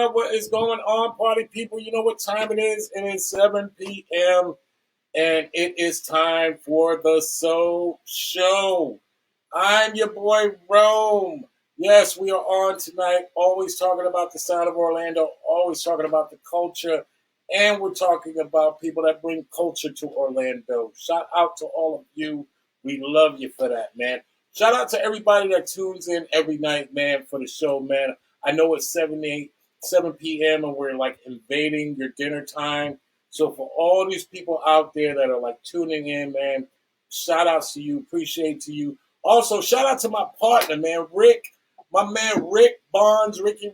up? What is going on, party people? You know what time it is? It is 7 p.m. and it is time for the Soul Show. I'm your boy Rome. Yes, we are on tonight, always talking about the sound of Orlando, always talking about the culture, and we're talking about people that bring culture to Orlando. Shout out to all of you. We love you for that, man. Shout out to everybody that tunes in every night, man, for the show, man. I know it's 7 p.m. and we're like invading your dinner time. So for all these people out there that are like tuning in, man, shout outs to you. Appreciate to you. Also, shout out to my partner, man, Rick. My man Rick Bonds, Ricky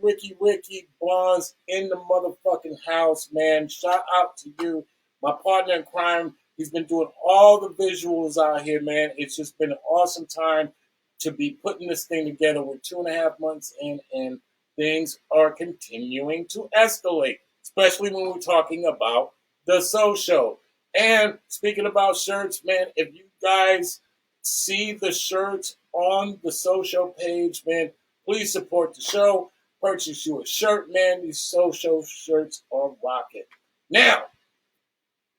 Bonds in the motherfucking house, man. Shout out to you. My partner in crime. He's been doing all the visuals out here, man. It's just been an awesome time to be putting this thing together. We're 2.5 months in, and things are continuing to escalate, especially when we're talking about the Soul Show. And speaking about shirts, man, if you guys see the shirts on the Soul Show page, man, please support the show. Purchase you a shirt, man. These Soul Show shirts are rocking. Now,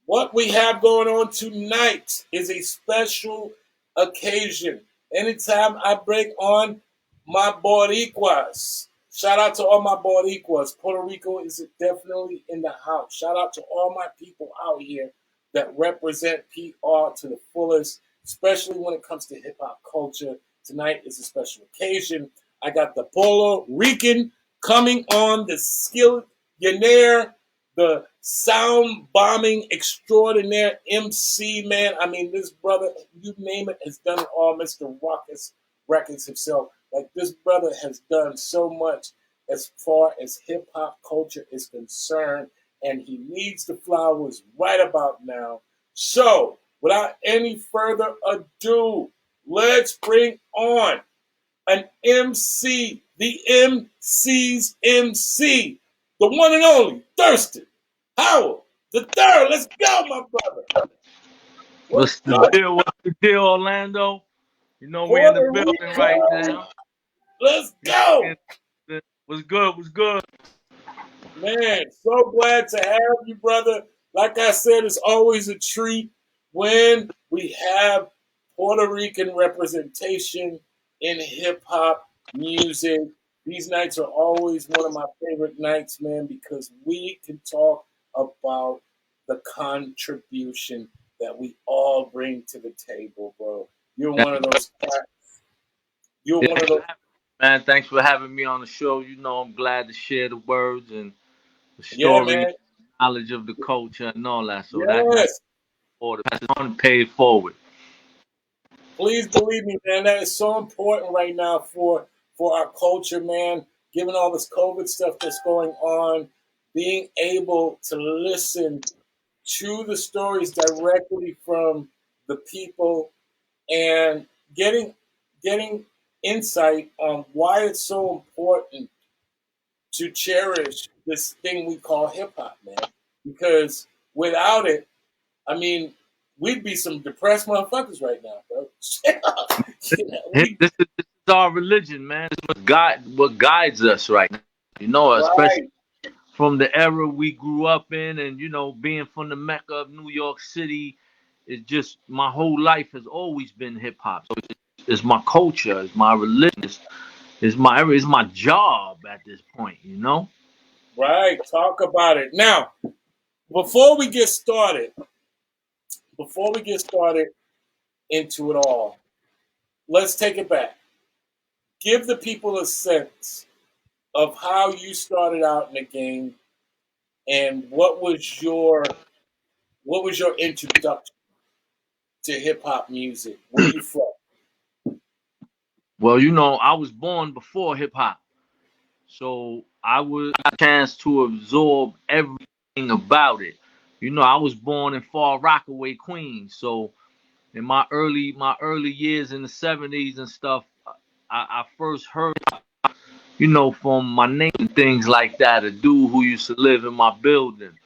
what we have going on tonight is a special occasion. Anytime I bring on my Boricuas, shout out to all my Boricuas. Puerto Rico is definitely in the house. Shout out to all my people out here that represent PR to the fullest, especially when it comes to hip-hop culture. Tonight is a special occasion. I got the Puerto Rican coming on, the skillionaire, the sound bombing extraordinaire MC, man. I mean, this brother, you name it, has done it all. Mr. Ruckus Records himself. Like, this brother has done so much as far as hip-hop culture is concerned, and he needs the flowers right about now. So, without any further ado, let's bring on an MC, the MC's MC, the one and only Thirstin Howl, the third. Let's go, my brother. What's the deal? What's the deal, Orlando? You know we're in the building right now. Let's go. What's good? What's good? Man, so glad to have you, brother. Like I said, it's always a treat when we have Puerto Rican representation in hip-hop music. These nights are always one of my favorite nights, man, because we can talk about the contribution that we all bring to the table, bro. You're one of those cats. You're one of those. Man, thanks for having me on the show. You know I'm glad to share the words and the Yeah, story, man. knowledge of the culture and all that. So Yes. that's order. Pass it on and pay it forward. Please believe me, man. That is so important right now for our culture, man. Given all this COVID stuff that's going on, being able to listen to the stories directly from the people and getting insight on why it's so important to cherish this thing we call hip hop, man. Because without it, I mean, we'd be some depressed motherfuckers right now, bro. This is our religion, man. This is what guides us right now. You know, especially from the era we grew up in, and you know, being from the Mecca of New York City, it's just my whole life has always been hip hop. So it's my culture, it's my religion, it's my job at this point. You know. Right. Talk about it now. Before we get started into it all, let's take it back. Give the people a sense of how you started out in the game and what was your introduction to hip hop music? Where you from? Well, you know, I was born before hip hop, so I was a chance to absorb everything about it. You know, I was born in Far Rockaway, Queens, so in my early years in the '70s and stuff, I first heard, you know, from my name and things like that, a dude who used to live in my building.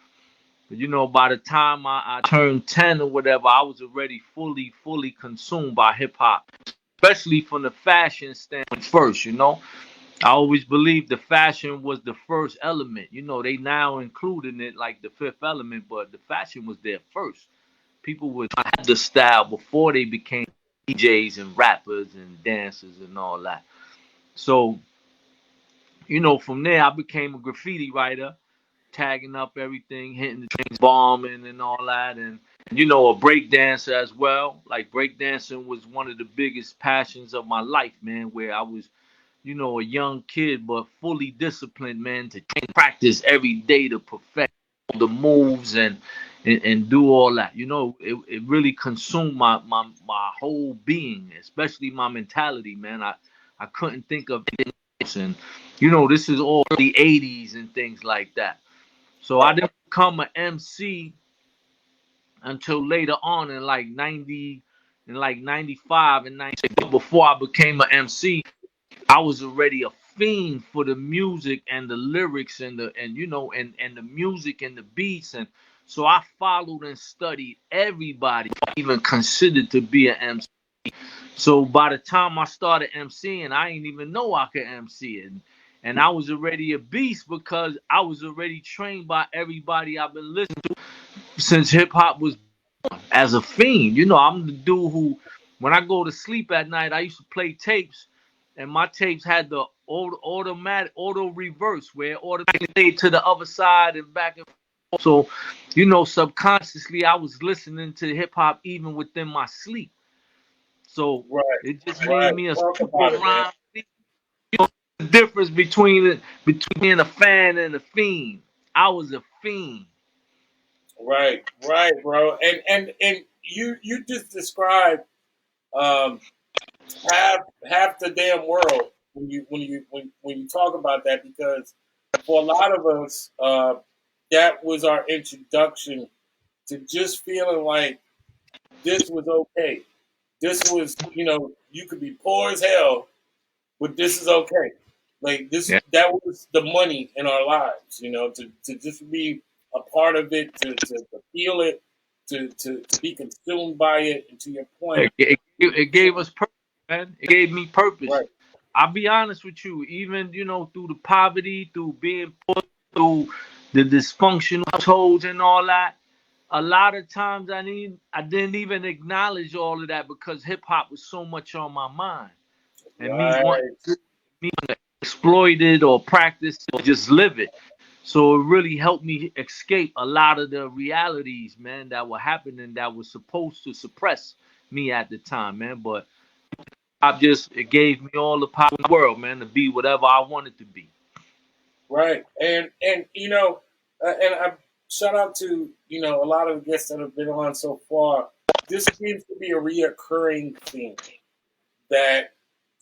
But you know, by the time I turned 10 or whatever, I was already fully consumed by hip hop, especially from the fashion standpoint first, you know. I always believed the fashion was the first element. You know, they now including it like the fifth element, but the fashion was there first. People would have the style before they became DJs and rappers and dancers and all that. So, you know, from there I became a graffiti writer, tagging up everything, hitting the trains, bombing and all that, and you know, a break dancer as well. Like break dancing was one of the biggest passions of my life, man. Where I was, you know, a young kid but fully disciplined, man, to practice every day to perfect the moves and do all that. You know, it really consumed my whole being, especially my mentality, man. I couldn't think of anything else. And you know, this is all the 80s and things like that. So I Right. didn't become an MC until later on in like 90, in like 95 and 96. But before I became an MC, I was already a fiend for the music and the lyrics and you know and the music and the beats, and so I followed and studied everybody I even considered to be an MC. So by the time I started MCing, I didn't even know I could MC it. And I was already a beast because I was already trained by everybody I've been listening to since hip hop was as a fiend. You know, I'm the dude who, when I go to sleep at night, I used to play tapes, and my tapes had the automatic auto reverse where it automatically to the other side and back and forth. So, you know, subconsciously, I was listening to hip hop even within my sleep. So Right. it just made Right. me a Talk super about it, man. rhyme. You know the difference between being a fan and a fiend. I was a fiend. Right. Right, bro. And you just described um, half the damn world when you talk about that, because for a lot of us, that was our introduction to just feeling like this was okay. This was, you know, you could be poor as hell, but this is okay. Like this, Yeah. that was the money in our lives, you know, to just be a part of it, to feel it, to be consumed by it. And to your point, It gave us purpose, man. It gave me purpose. right, I'll be honest with you. Even you know, through the poverty, through being poor, through the dysfunctional households and all that. A lot of times I didn't even acknowledge all of that because hip hop was so much on my mind, and right, me wanting to exploit it or practice or just live it. So it really helped me escape a lot of the realities, man, that were happening that was supposed to suppress me at the time, man. But it gave me all the power in the world, man, to be whatever I wanted to be. right. And you know, and I shout out to, you know, a lot of the guests that have been on so far. This seems to be a reoccurring theme, that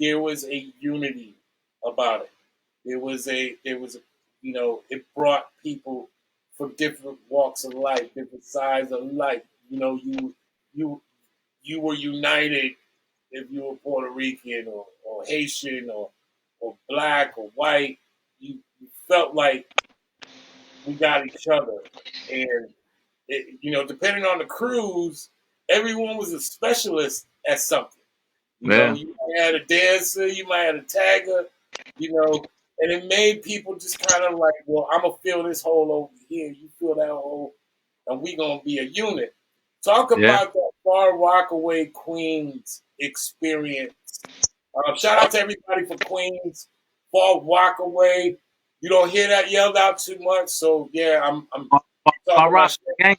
there was a unity about it. There was a, you know, it brought people from different walks of life, different sides of life. You know, you you were united if you were Puerto Rican or Haitian or black or white. You felt like we got each other, and you know, depending on the cruise, everyone was a specialist at something. You know, Yeah, you might have a dancer, you might have a tagger, you know, and it made people just kind of like, well, I'm gonna fill this hole over here, you fill that hole, and we gonna be a unit. Talk yeah. about that Far Rockaway Queens experience. Shout out to everybody for Queens, Far Rockaway. You don't hear that yelled out too much, so yeah, I'm All talking my right, shit. gang.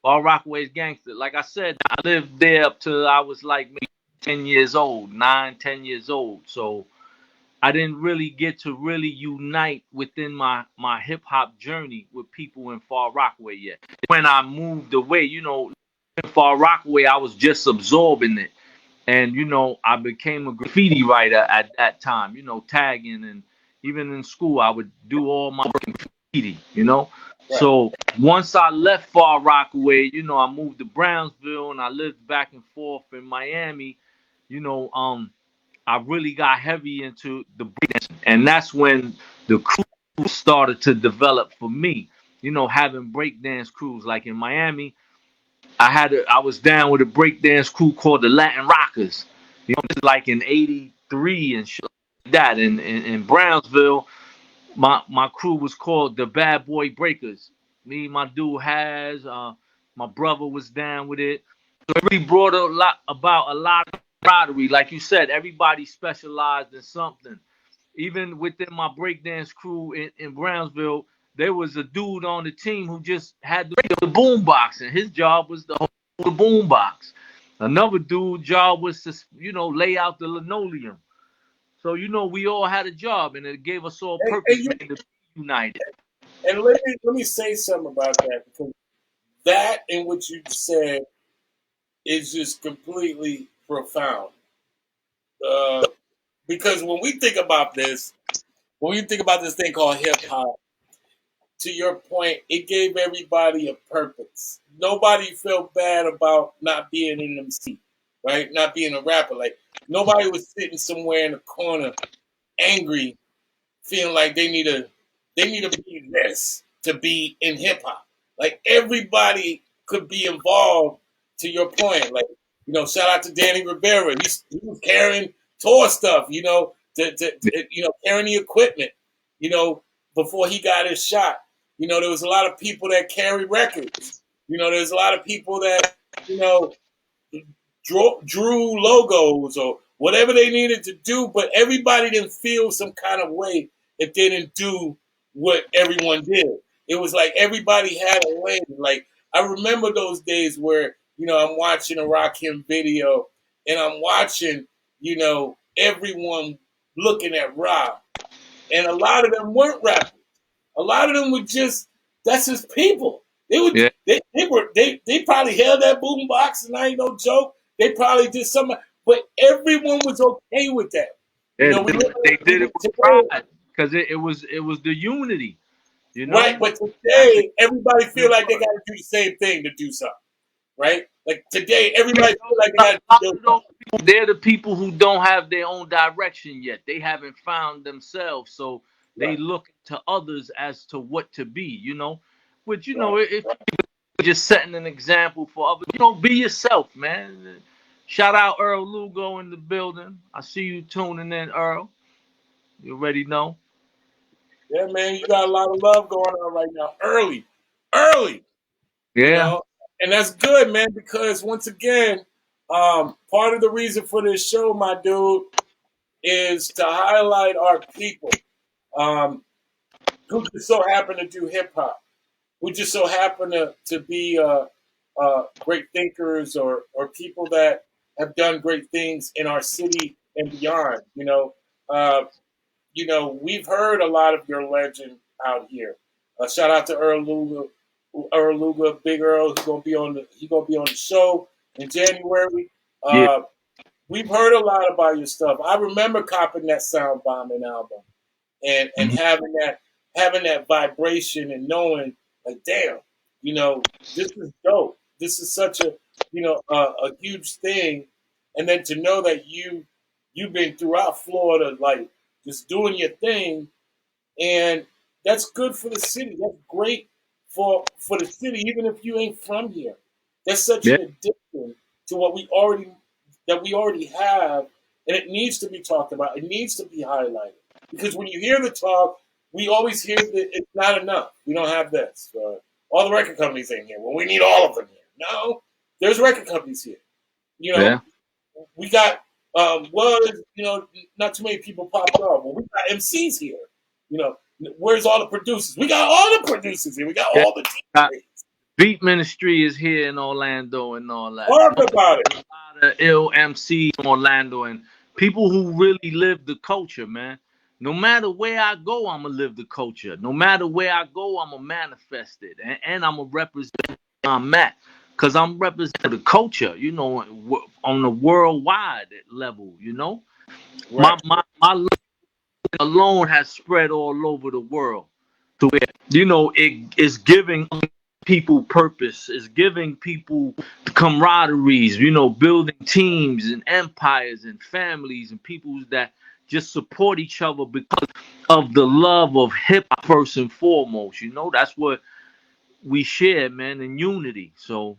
All Rockaway's gangster. Like I said, I lived there up till I was like maybe 10 years old, 9, 10 years old. So I didn't really get to really unite within my hip hop journey with people in Far Rockaway yet. When I moved away, you know, in Far Rockaway, I was just absorbing it. And, you know, I became a graffiti writer at that time, you know, tagging. And even in school, I would do all my work in graffiti, you know. Right, So once I left Far Rockaway, you know, I moved to Brownsville and I lived back and forth in Miami, you know. I really got heavy into the breakdancing, and that's when the crew started to develop for me. You know, having breakdance crews like in Miami, I was down with a breakdance crew called the Latin Rockers. You know, like in '83 and shit. that in Brownsville, my crew was called the Bad Boy Breakers. Me, my dude Has, my brother was down with it. So it really brought a lot of camaraderie. Like you said, everybody specialized in something. Even within my breakdance crew in Brownsville, there was a dude on the team who just had the boom box, and his job was to hold the boom box. Another dude's job was to, lay out the linoleum. So, we all had a job, and it gave us all purpose, man, to be united. And let me say something about that, because that and what you said is just completely profound. Because when we think about this, when we think about this thing called hip hop, to your point, it gave everybody a purpose. Nobody felt bad about not being an MC, right? Not being a rapper. Like, nobody was sitting somewhere in a corner angry, feeling like they need to be this to be in hip hop. Like, everybody could be involved. To your point, like, shout out to Danny Rivera. He was carrying tour stuff, carrying the equipment, before he got his shot. There was a lot of people that carry records. There's a lot of people that drew logos or whatever they needed to do, but everybody didn't feel some kind of way if they didn't do what everyone did. It was like everybody had a lane. Like, I remember those days where, I'm watching a Rakim video and I'm watching, everyone looking at Rob. And a lot of them weren't rappers. A lot of them were just, that's his people. They would, Yeah. they probably held that boom box, and I ain't no joke. They probably did something, but everyone was okay with that. Yeah, they did it with pride because it was the unity, Right, but today everybody feel like they got to do the same thing to do something, right? Like today, everybody feel like they got to do something. They're the people who don't have their own direction yet. They haven't found themselves, so they look to others as to what to be. But if you're just setting an example for others, be yourself, man. Shout out Earl Lugo in the building. I see you tuning in, Earl. You already know. Yeah, man, you got a lot of love going on right now. Early, Yeah. and that's good, man. Because once again, part of the reason for this show, my dude, is to highlight our people, who just so happen to do hip hop, who just so happen to be great thinkers or people that have done great things in our city and beyond. We've heard a lot of your legend out here. Shout out to Earl Luga, Big Earl. He's gonna be on the show in January. Yeah. We've heard a lot about your stuff. I remember copping that Sound Bombing album and having that vibration and knowing, like, damn, this is dope. This is such a huge thing. And then to know that you've been throughout Florida, like, just doing your thing, and that's good for the city. That's great for the city, even if you ain't from here. That's such an addition to what we already have, and it needs to be talked about. It needs to be highlighted, because when you hear the talk, we always hear that it's not enough. We don't have this. All the record companies ain't here. Well, we need all of them here. No, there's record companies here. We got not too many people popping off. Well, we got MCs here. Where's all the producers? We got all the producers here. We got all the DJs. Beat Ministry is here in Orlando and all that. Talk about it. A lot of ill MCs in Orlando and people who really live the culture, man. No matter where I go, I'm going to live the culture. No matter where I go, I'm going to manifest it. And I'm going to represent where I'm at. Because I'm representing the culture, on the worldwide level, Right. My alone has spread all over the world to where, it is giving people purpose, is giving people camaraderies, building teams and empires and families and people that just support each other because of the love of hip hop first and foremost. That's what we share, man, in unity. So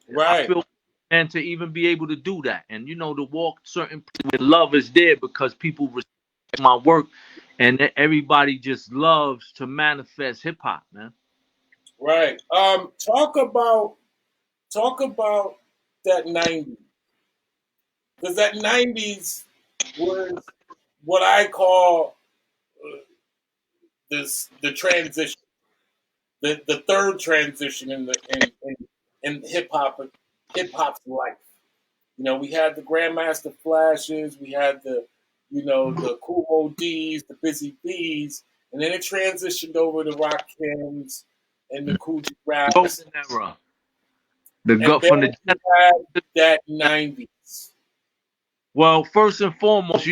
Right. I feel, and to even be able to do that, and to walk certain with love is there because people respect my work, and everybody just loves to manifest hip hop, man. Right. Talk about that 90s, because that 90s was what I call the transition, the third transition in hip hop's life. You know, we had the Grandmaster Flashes, we had the Cool ODs, the Busy Bees, and then it transitioned over to Rakims and the Coogee Raps, Golden era. The and gut then from the we had that 90s. well, first and foremost,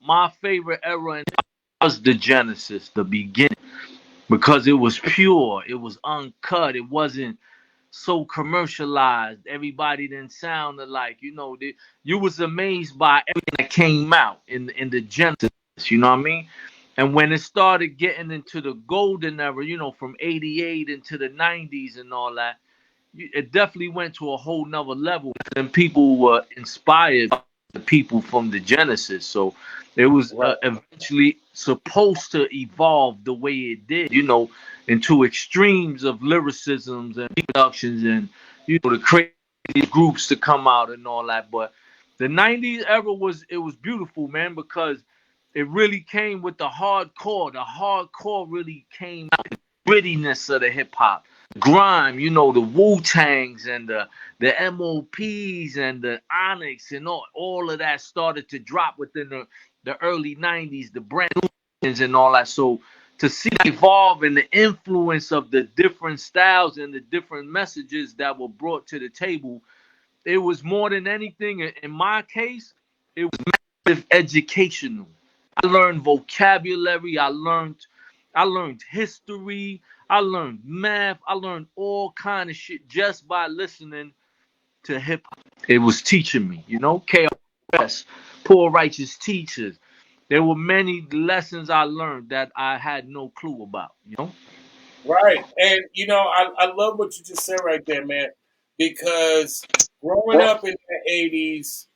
my favorite era was the Genesis, the beginning, because it was pure, it was uncut, it wasn't so commercialized. Everybody didn't sound alike. You was amazed by everything that came out in the Genesis. You know what I mean? And when it started getting into the golden era, from '88 into the '90s and all that, it definitely went to a whole nother level. And people were inspired by the people from the Genesis. So it was Right. eventually supposed to evolve the way it did, into extremes of lyricisms and productions and, the crazy groups to come out and all that. But the 90s era was beautiful, man, because it really came with the hardcore. The hardcore really came out, the grittiness of the hip hop grime, the Wu Tangs and the MOPs and the Onyx and all of that started to drop within the early '90s, the brand new and all that. So to see that evolve and the influence of the different styles and the different messages that were brought to the table, it was more than anything. In my case, it was massive educational. I learned vocabulary. I learned history. I learned math. I learned all kind of shit just by listening to hip hop. It was teaching me, KRS, Poor Righteous Teachers. There were many lessons I learned that I had no clue about. Right. And I love what you just said right there, man, because growing up in the 80s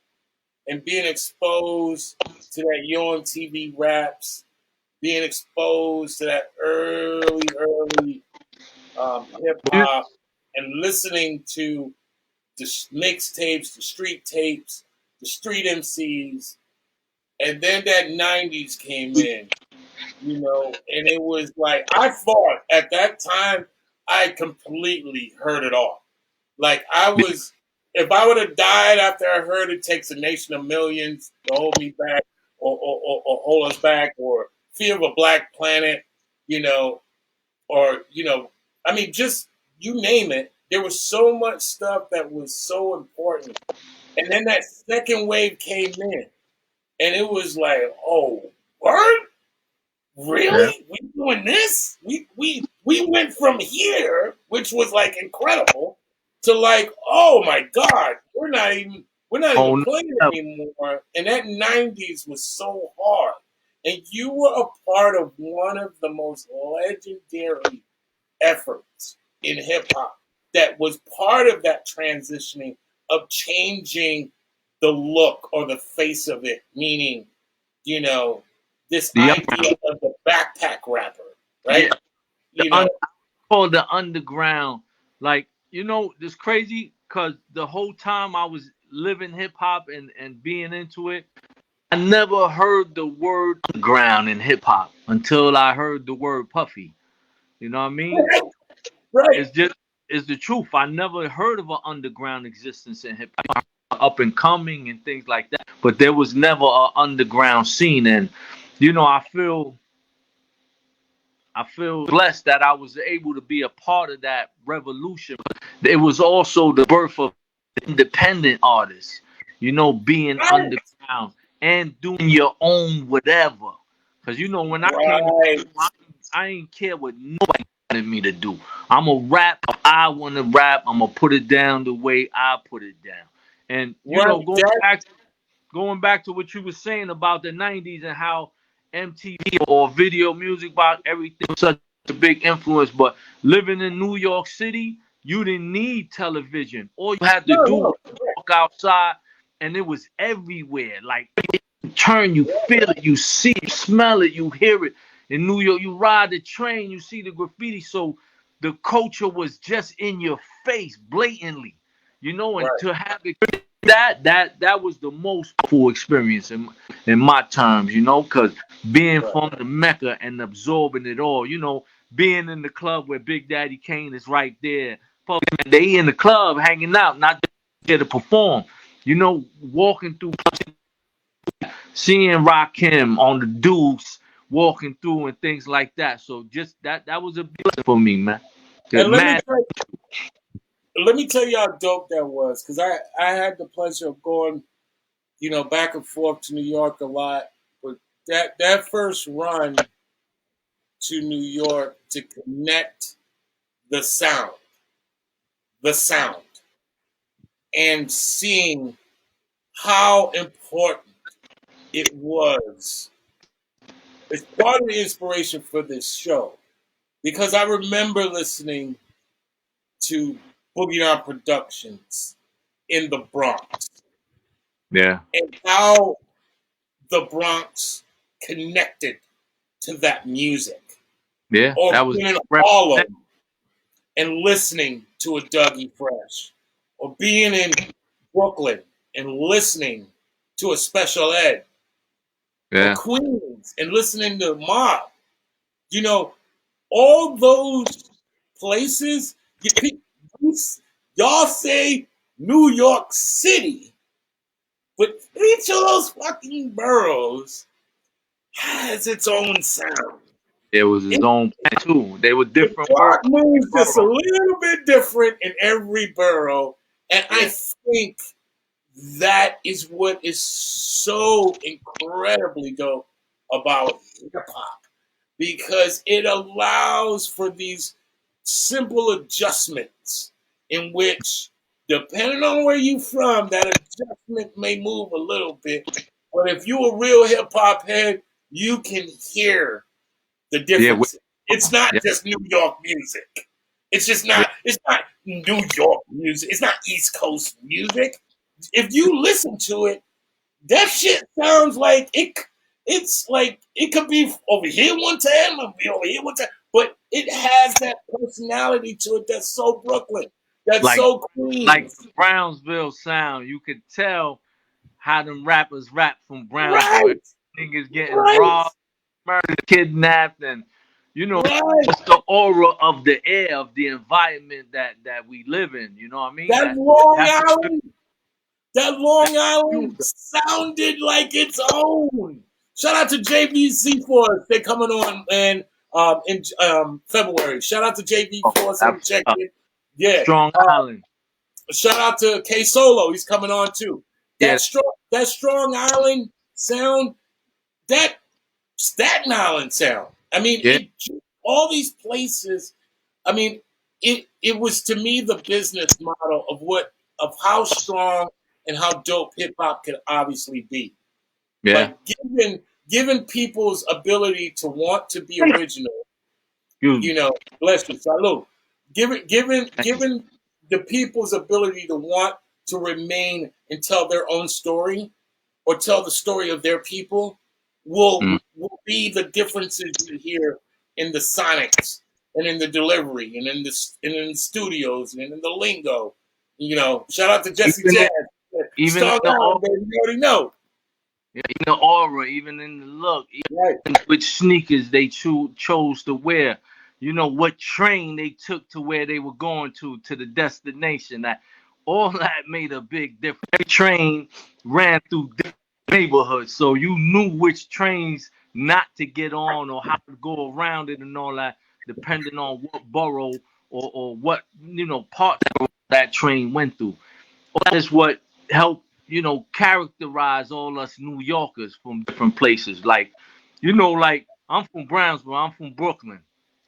and being exposed to that Yo TV raps, being exposed to that early hip hop, and listening to the mixtapes, the street tapes, the street MCs, and then that 90s came in, and it was like I thought at that time I completely heard it all. Like if I would have died after I heard "It Takes a Nation of Millions to Hold Me Back," or "Hold Us Back," or "Fear of a Black Planet," or I mean, just you name it. There was so much stuff that was so important, and then that second wave came in, and it was like, oh, what? Yeah. Really? We doing this? We went from here, which was like incredible, to like, oh my God, we're not even Oh, playing no. anymore. And that 90s was so hard. And you were a part of one of the most legendary efforts in hip hop that was part of that transitioning of changing the look or the face of it, meaning, you know, this The idea of the backpack rapper, yeah, right? the You know, called the underground. Like, it's crazy because the whole time I was living hip hop and being into it, I never heard the word underground in hip hop until I heard the word puffy. You know what I mean? right. It's just it's the truth. I never heard of an underground existence in hip hop, up and coming and things like that. But there was never an underground scene, and I feel blessed that I was able to be a part of that revolution. It was also the birth of independent artists, being Right. underground and doing your own whatever. Because when I came to Right. school, I ain't care what nobody wanted me to do. I'm a rap. If I want to rap, I'm gonna put it down the way I put it down. And Right. going back to what you were saying about the '90s and how MTV or video music box everything was such a big influence. But living in New York City, you didn't need television. All you had to No, do no. was walk outside, and it was everywhere. Like turn, you feel it, you see it, you smell it, you hear it. In New York, you ride the train, you see the graffiti. So the culture was just in your face blatantly, and Right. to have it that was the most powerful experience in my terms, because being Right. from the Mecca and absorbing it all, being in the club where Big Daddy Kane is right there. They in the club hanging out, not there to perform. Walking through, seeing Rakim on the Deuce, walking through and things like that. So just that was a blessing for me, man. And Man, let me tell you how dope that was, because I had the pleasure of going, back and forth to New York a lot. But that first run to New York to connect the sound, and seeing how important it was. It's part of the inspiration for this show, because I remember listening to Boogie Down Productions in the Bronx, yeah, and how the Bronx connected to that music, yeah, or that was being in Harlem and listening to a Dougie Fresh, or being in Brooklyn and listening to a Special Ed, or yeah, Queens and listening to Mob. You know, all those places, y'all say New York City, but each of those fucking boroughs has its own sound. it was his It, own plan too. They were the different clock words, moves just a borough. little bit different in every borough, and I Yeah, think that is what is so incredibly dope about hip hop, because it allows for these simple adjustments in which, depending on where you're from, that adjustment may move a little bit. But if you're a real hip hop head, you can hear the yeah, differences. It's not yeah, just New York music. It's just yeah. not. It's not New York music. It's not East Coast music. If you listen to it, that shit sounds like it. It's like it could be over here one time, and be over here one time, but it has that personality to it that's so Brooklyn, that's Like so like Queens. the Brownsville sound, you could tell how them rappers rap from Brownsville. Right, Niggas getting right, robbed, murdered, kidnapped, and right. it's the aura of the air of the environment that we live in. You know what I mean? That That Long that's Island, that Long you. Island sounded like its own. Shout out to JVC Force. They're coming on in February. Shout out to JV Oh, Force and that's check in. Yeah. Strong Island. Shout out to K Solo. He's coming on too. Yeah, That Strong Island sound, that Staten Island sound. I mean, yeah, all these places. I mean, it was to me the business model of how strong and how dope hip hop could obviously be. yeah. Like given people's ability to want to be original, Excuse me. bless you, salute. Given the people's ability to want to remain and tell their own story, or tell the story of their people, Mm. will be the differences you hear in the sonics and in the delivery and in the studios and in the lingo. Shout out to Jesse Even Jazz. even in Strong the Island, aura, baby. You already know. yeah, in the aura, even in the look, Right. even which sneakers they chose to wear. What train they took to where they were going to the destination. That all that made a big difference. Every train ran through different neighborhoods, so you knew which trains not to get on or how to go around it and all that, depending on what borough or what part that train went through. That is what helped, characterize all us New Yorkers from different places. Like I'm from Brownsville, I'm from Brooklyn.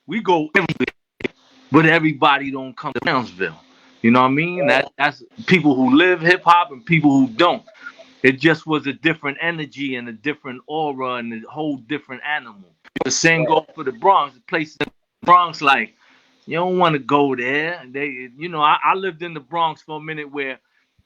We go everywhere, but everybody don't come to Brownsville. You know what I mean? That's people who live hip hop and people who don't. It just was a different energy and a different aura and a whole different animal. The same goes for the Bronx. The places in the Bronx, you don't want to go there. I lived in the Bronx for a minute where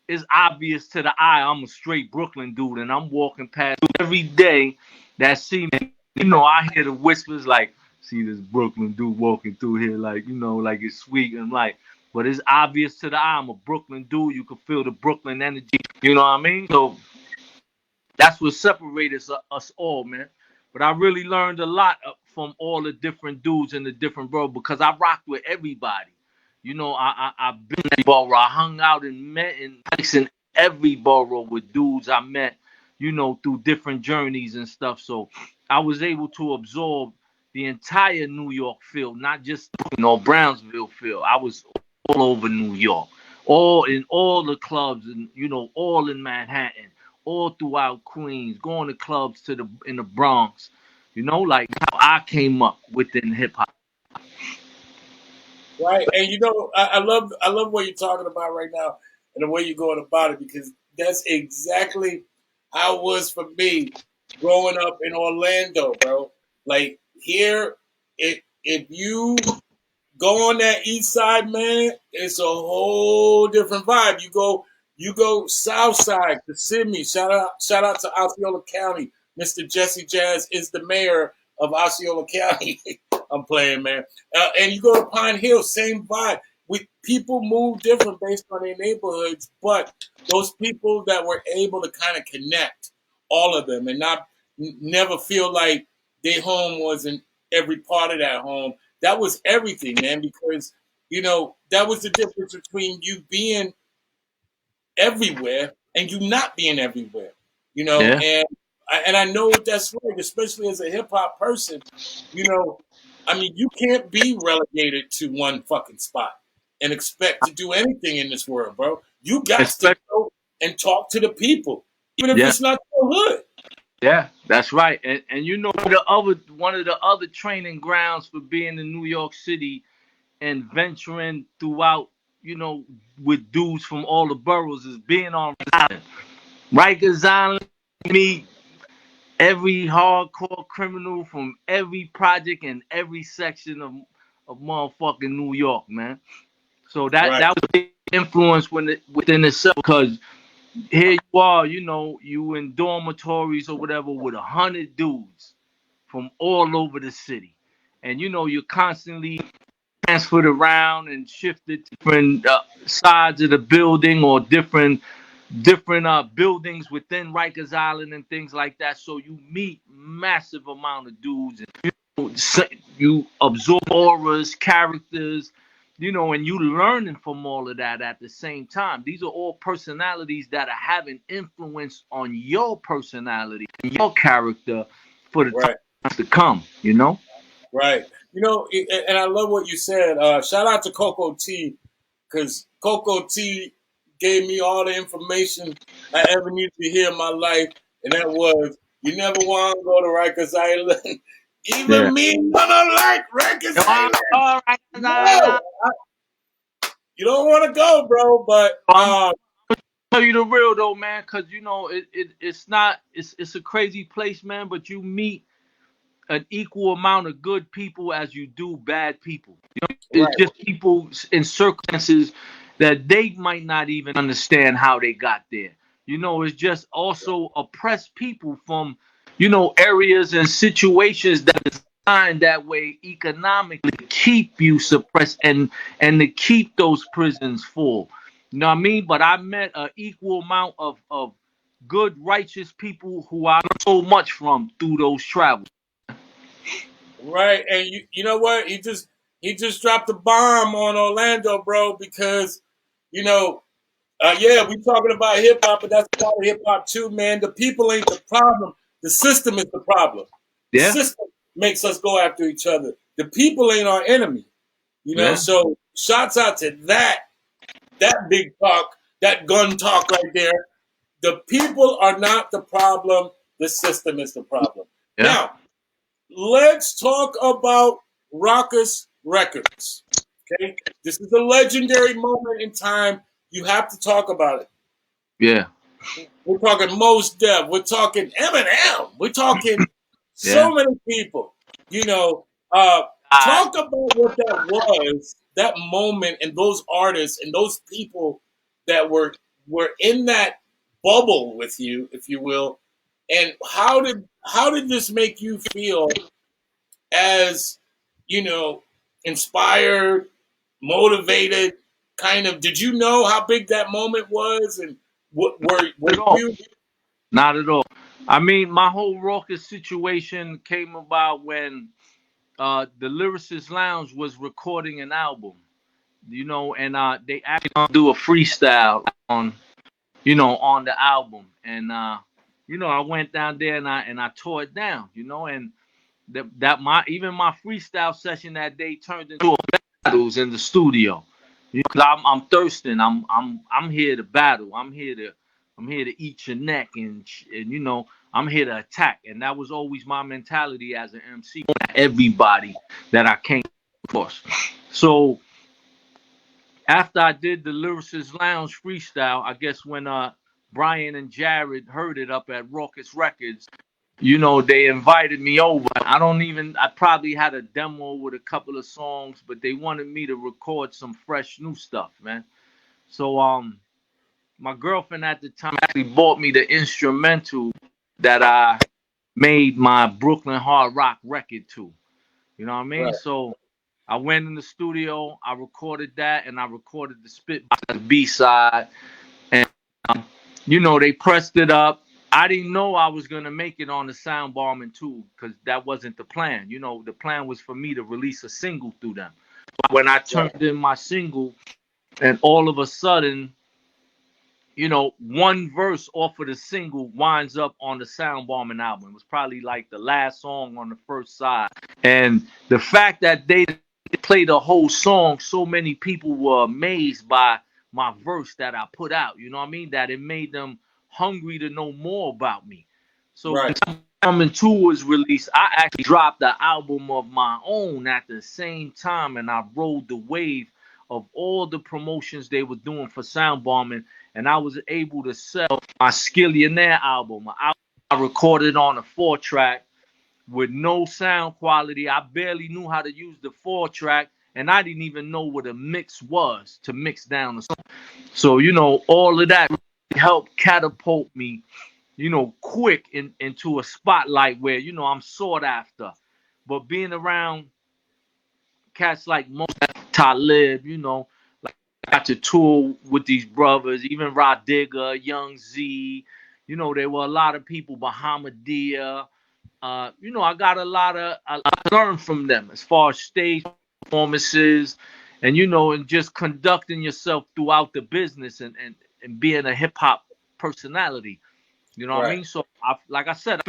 it's obvious to the eye I'm a straight Brooklyn dude, and I'm walking past every day that see me. You know, I hear the whispers like, see this Brooklyn dude walking through here, like, you know, like it's sweet. And like, but it's obvious to the eye I'm a Brooklyn dude. You can feel the Brooklyn energy. You know what I mean? So that's what separates us all, man. But I really learned a lot from all the different dudes in the different borough because I rocked with everybody. You know, I've been in every borough. I hung out and met in every borough with dudes I met, you know, through different journeys and stuff. So I was able to absorb the entire New York field, not just, you know, Brownsville field. I was all over New York, all in all the clubs, and you know, all in Manhattan, all throughout Queens, going to clubs in the Bronx. You know, like how I came up within hip hop. Right, and you know, I love what you're talking about right now and the way you're going about it because that's exactly how it was for me growing up in Orlando, bro. Like here, if you go on that east side, man, it's a whole different vibe. You go south side to Sydney. Shout out to Osceola County. Mr. Jesse Jazz is the mayor of Osceola County. I'm playing, man. And you go to Pine Hill, same vibe. People move different based on their neighborhoods, but those people that were able to kind of connect, all of them, and never feel like their home wasn't every part of that home. That was everything, man, because you know that was the difference between you being everywhere and you not being everywhere. You know, Yeah, and I know that's right, especially as a hip hop person. You know, I mean, you can't be relegated to one fucking spot and expect to do anything in this world, bro. You got to especially go and talk to the people, even if yeah, it's not your hood. yeah, that's right. And you know the other one of the other training grounds for being in New York City and venturing throughout, you know, with dudes from all the boroughs is being on Rikers Island. Rikers Island, me every hardcore criminal from every project and every section of motherfucking New York, man. So Right. that was a big influence within itself because here you are, you know, you in dormitories or whatever with 100 dudes from all over the city, and you know you're constantly transferred around and shifted to different sides of the building or different buildings within Rikers Island and things like that. So you meet massive amount of dudes, and you absorb auras, characters, you know, and you learning from all of that at the same time. These are all personalities that are having influence on your personality and your character for the Right. times to come. You know. Right. You know, and I love what you said. Shout out to Coco T because Coco T gave me all the information I ever needed to hear in my life, and that was you never want to go to Rikers Island. Yeah. Even me gonna like Rikers Island. All right, No, you don't want to go, bro. But I'm tell you the real though, man, because you know it's not it's a crazy place, man. But you meet an equal amount of good people as you do bad people. You know, it's right, just people in circumstances that they might not even understand how they got there. You know, it's just also oppressed people from, you know, areas and situations that are designed that way economically to keep you suppressed and to keep those prisons full. You know what I mean? But I met an equal amount of good, righteous people who I learned so much from through those travels. right. And you know what? He just dropped a bomb on Orlando, bro, because you know yeah, we talking about hip hop, but that's part of hip hop too, man. The people ain't the problem. The system is the problem. The Yeah, system makes us go after each other. The people ain't our enemy. You know, yeah, so shouts out to that big talk, that gun talk right there. The people are not the problem. The system is the problem. yeah, Now, let's talk about Rockers Records. Okay? This is a legendary moment in time. You have to talk about it. yeah, We're talking Mos Def. We're talking Eminem. We're talking yeah. so many people. You know, I, talk about what that was, that moment, and those artists and those people that were were in that bubble with you, if you will. And how did this make you feel as, you know, inspired, motivated, kind of? Did you know how big that moment was, and what were Not at all. you? Not at all. I mean, my whole raucous situation came about when the Lyricist Lounge was recording an album, and they actually do a freestyle on, on the album, and I went down there and I tore it down, and my freestyle session that day turned into a battles in the studio. Cause I'm thirsting. I'm here to battle. I'm here to eat your neck, and I'm here to attack. And that was always my mentality as an MC. Everybody that I came across. So after I did the Lyricist Lounge freestyle, I guess when Brian and Jared heard it up at Raucous Records, they invited me over. I probably had a demo with a couple of songs, but they wanted me to record some fresh new stuff, man. So my girlfriend at the time actually bought me the instrumental that I made my Brooklyn hard rock record to. You know what I mean? Right, So I went in the studio, I recorded that, and I recorded the spit by the B side, and they pressed it up. I didn't know I was gonna make it on the sound bombing too, because that wasn't the plan. The plan was for me to release a single through them. When I right, turned in my single, and all of a sudden, one verse off of the single winds up on the sound bombing album. It was probably like the last song on the first side. And the fact that they played the whole song, so many people were amazed by my verse that I put out. You know what I mean? That it made them hungry to know more about me. So when right, Coming 2 was released, I actually dropped the album of my own at the same time, and I rode the wave of all the promotions they were doing for sound bombing, and I was able to sell my Skillionaire album. I recorded on a 4-track with no sound quality. I barely knew how to use the 4-track, and I didn't even know what a mix was to mix down the song. So, all of that really helped catapult me, quick into a spotlight where, I'm sought after. But being around cats like most Talib, like I got to tour with these brothers, even Rod Digger, Young Z, there were a lot of people, Bahamadia. I got I learned from them as far as stage performances and, and just conducting yourself throughout the business and being a hip hop personality. You know what I right, mean? So, like I said,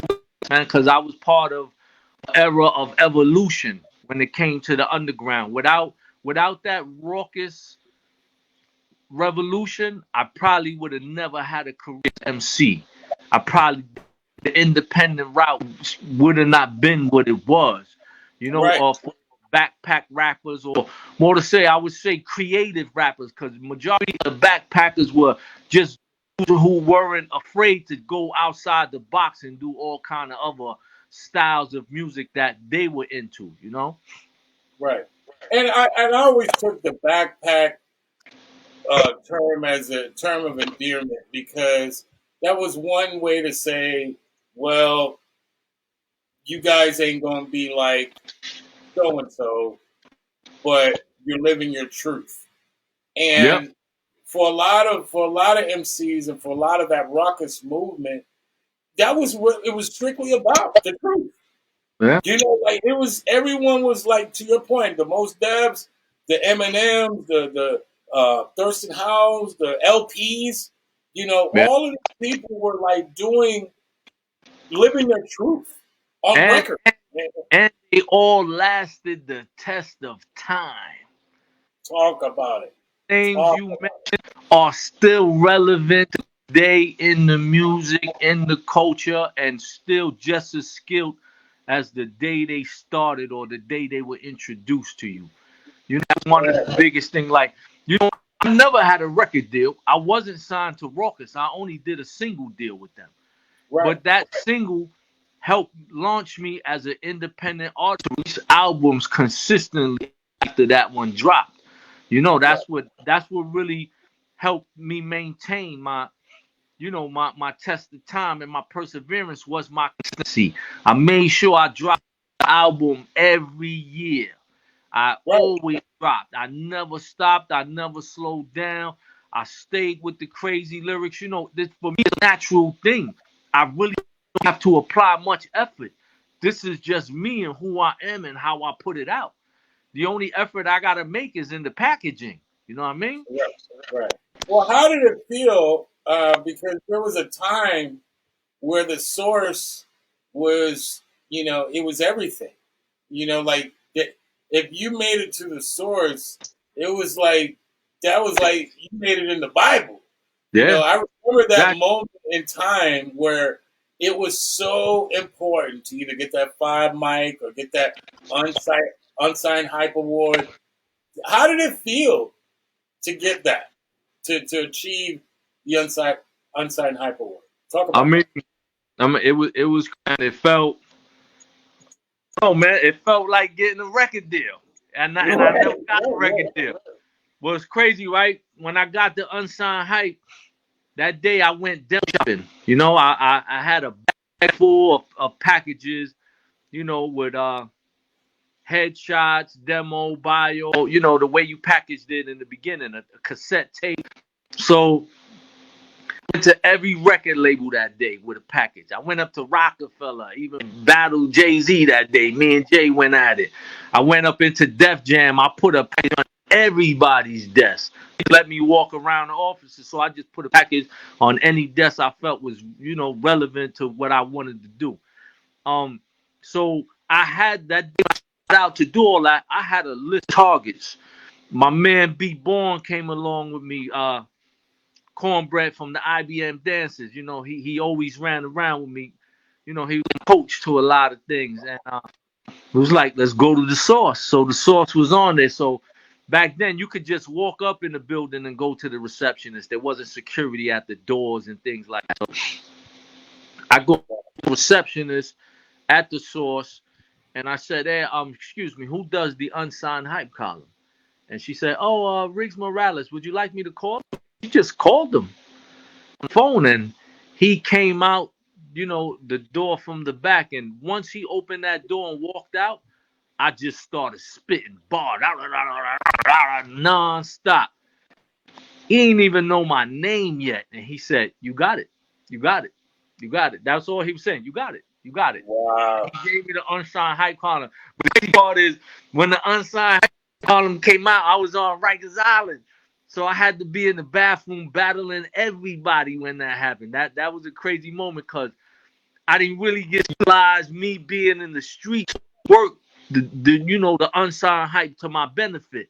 man, because I was part of an era of evolution when it came to the underground. Without that raucous revolution, I probably would have never had a career as MC. I probably the independent route would have not been what it was, right, or for backpack rappers, or more to say, I would say creative rappers, because majority of the backpackers were just who weren't afraid to go outside the box and do all kind of other styles of music that they were into. right. And I always took the backpack term as a term of endearment, because that was one way to say, well, you guys ain't gonna be like so and so, but you're living your truth. Yep. And for a lot of MCs and for a lot of that raucous movement, that was what it was strictly about, the truth. Yeah. Like it was, everyone was like, to your point, the most devs, the Eminems, the Thirstin Howls, the LPs, Yeah. all of these people were like living their truth on And record. and they all lasted the test of time. Talk about it. Names Talk you about mentioned are still relevant today in the music, in the culture, and still just as skilled as the day they started or the day they were introduced to you. That's one of the it. biggest things. Like, I never had a record deal. I wasn't signed to Raucous. I only did a single deal with them. Right, But that single helped launch me as an independent artist to release albums consistently after that one dropped. right, That's what really helped me maintain my, my test of time, and my perseverance was my consistency. I made sure I dropped an album every year. I Right. always dropped. I never stopped. I never slowed down. I stayed with the crazy lyrics. This for me is a natural thing. I really don't have to apply much effort. This is just me and who I am and how I put it out. The only effort I gotta make is in the packaging. You know what I mean? Right. Right. Well, how did it feel? Because there was a time where the source was, it was everything. Like if you made it to the source, it was like that was like you made it in the Bible. Yeah. I remember that That moment in time where it was so important to either get that 5 mic or get that unsigned hype award. How did it feel to get that, to achieve the unsigned hype award? Talk I about mean, that. it was it felt, oh man, it felt like getting a record deal. And I Right, never got a record right, deal. Well, it's crazy, right? When I got the unsigned hype, that day I went deal shopping. I had a bag full of packages, with headshots, demo, bio, the way you packaged it in the beginning, a cassette tape. So I went to every record label that day with a package. I went up to Rockefeller, even battled Jay-Z that day. Me and Jay went at it. I went up into Def Jam. I put a package on everybody's desk. He let me walk around the offices, so I just put a package on any desk I felt was, relevant to what I wanted to do. Um, so I had that day out to do all that. I had a list of targets. My man B Born came along with me. Cornbread from the IBM Dancers. He always ran around with me. He was a coach to a lot of things, and it was like, let's go to the source. So the source was on there. So back then, you could just walk up in the building and go to the receptionist. There wasn't security at the doors and things like that. So I go to the receptionist at the source, and I said, "Hey, excuse me, who does the unsigned hype column?" And she said, "Oh, Riggs Morales. Would you like me to call?" She just called him on the phone, and he came out, the door from the back. And once he opened that door and walked out, I just started spitting bars non-stop. He didn't even know my name yet. And he said, "You got it. You got it. You got it." That's all he was saying. "You got it. You got it." Wow. He gave me the unsigned hype column. But the crazy part is, when the unsigned hype column came out, I was on Rikers Island. So I had to be in the bathroom battling everybody when that happened. That was a crazy moment, because I didn't really get to realize me being in the streets work the unsigned hype to my benefit.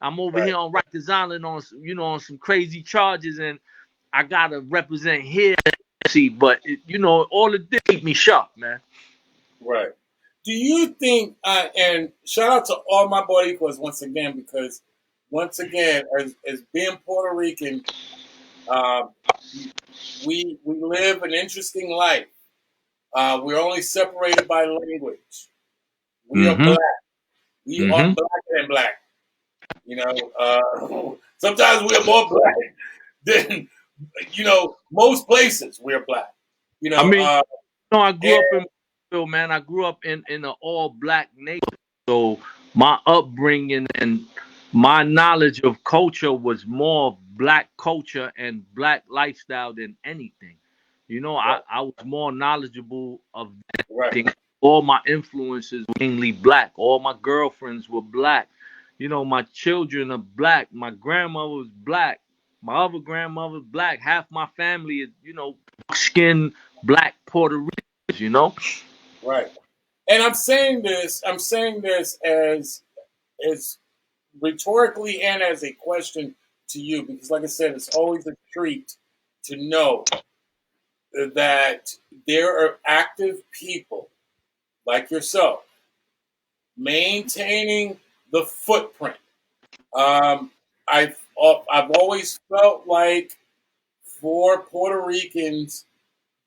I'm over Right, here on Rikers Island on some crazy charges, and I gotta represent here. See, but all it did keep me sharp, man. right. Do you think, and shout out to all my Boricuas once again, because once again, as being Puerto Rican, um, we live an interesting life. We're only separated by language. We are Mm-hmm. black. We are Mm-hmm. blacker than black. Sometimes we are more black than most places. We are black. You I know, mean, uh, I grew and up in man. I grew up in an all black neighborhood. So my upbringing and my knowledge of culture was more black culture and black lifestyle than anything. right, I was more knowledgeable of right, everything. All my influences were mainly black. All my girlfriends were black. My children are black. My grandmother was black. My other grandmother was black. Half my family is, skin black Puerto Ricans, right. And I'm saying this. I'm saying this as rhetorically and as a question to you, because, like I said, it's always a treat to know that there are active people like yourself maintaining the footprint. Um, I've always felt like for Puerto Ricans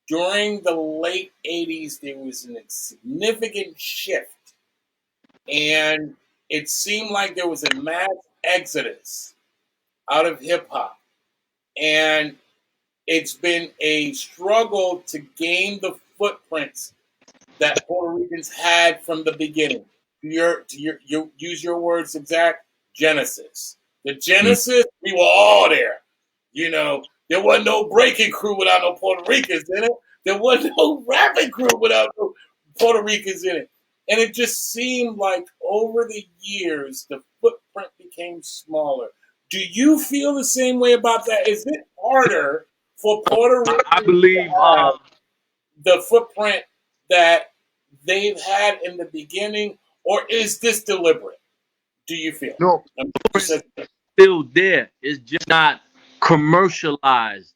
during the late '80s there was a significant shift, and it seemed like there was a mass exodus out of hip hop. and it's been a struggle to gain the footprints that Puerto Ricans had from the beginning. You use your words exact, Genesis. The Genesis, we were all there. There wasn't no breaking crew without no Puerto Ricans in it. There wasn't no rapping crew without no Puerto Ricans in it. And it just seemed like over the years, the footprint became smaller. Do you feel the same way about that? Is it harder for Puerto Ricans I believe to have the footprint that they've had in the beginning, or is this deliberate? Do you feel? no, still there. It's just not commercialized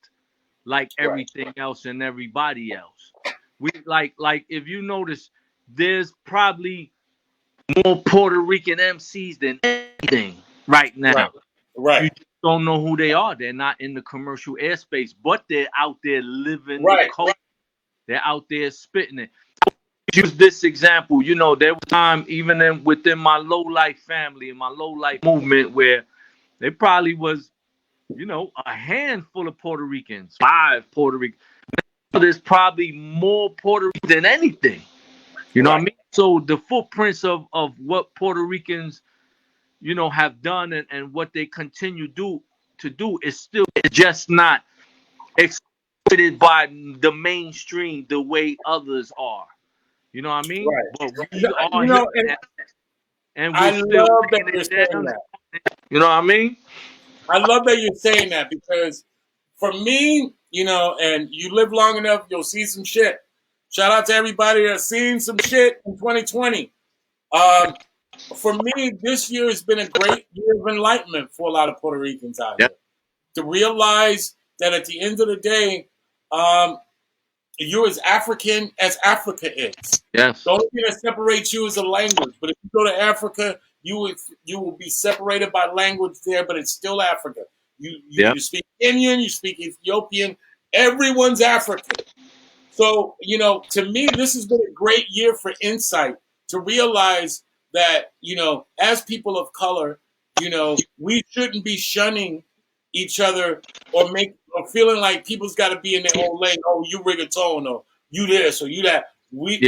like everything else and everybody else. We like if you notice, there's probably more Puerto Rican MCs than anything right now. Right. You just don't know who they are. They're not in the commercial airspace, but they're out there living Right. the culture. They're out there spitting it. Use this example. There was time even within my low life family and my low life movement where there probably was, a handful of Puerto Ricans, 5 Puerto Ricans. There's probably more Puerto Ricans than anything. You know what I mean? So the footprints of what Puerto Ricans, have done and what they continue to do is still just not exploited by the mainstream the way others are. You know what I mean? Right. But we are here, and we I still love that laying you're it saying down. that. You know what I mean? I love that you're saying that because for me, and you live long enough, you'll see some shit. Shout out to everybody that's seen some shit in 2020. For me, this year has been a great year of enlightenment for a lot of Puerto Ricans out here. To realize that at the end of the day, you're as African as Africa is. Yes. The only thing that separates you is a language. But if you go to Africa, you will be separated by language there, but it's still Africa. You speak Kenyan, you speak Ethiopian. Everyone's African. So, to me, this has been a great year for insight to realize that, as people of color, we shouldn't be shunning each other or feeling like people's got to be in their own lane. Oh, you reggaeton, or you this, or you that. We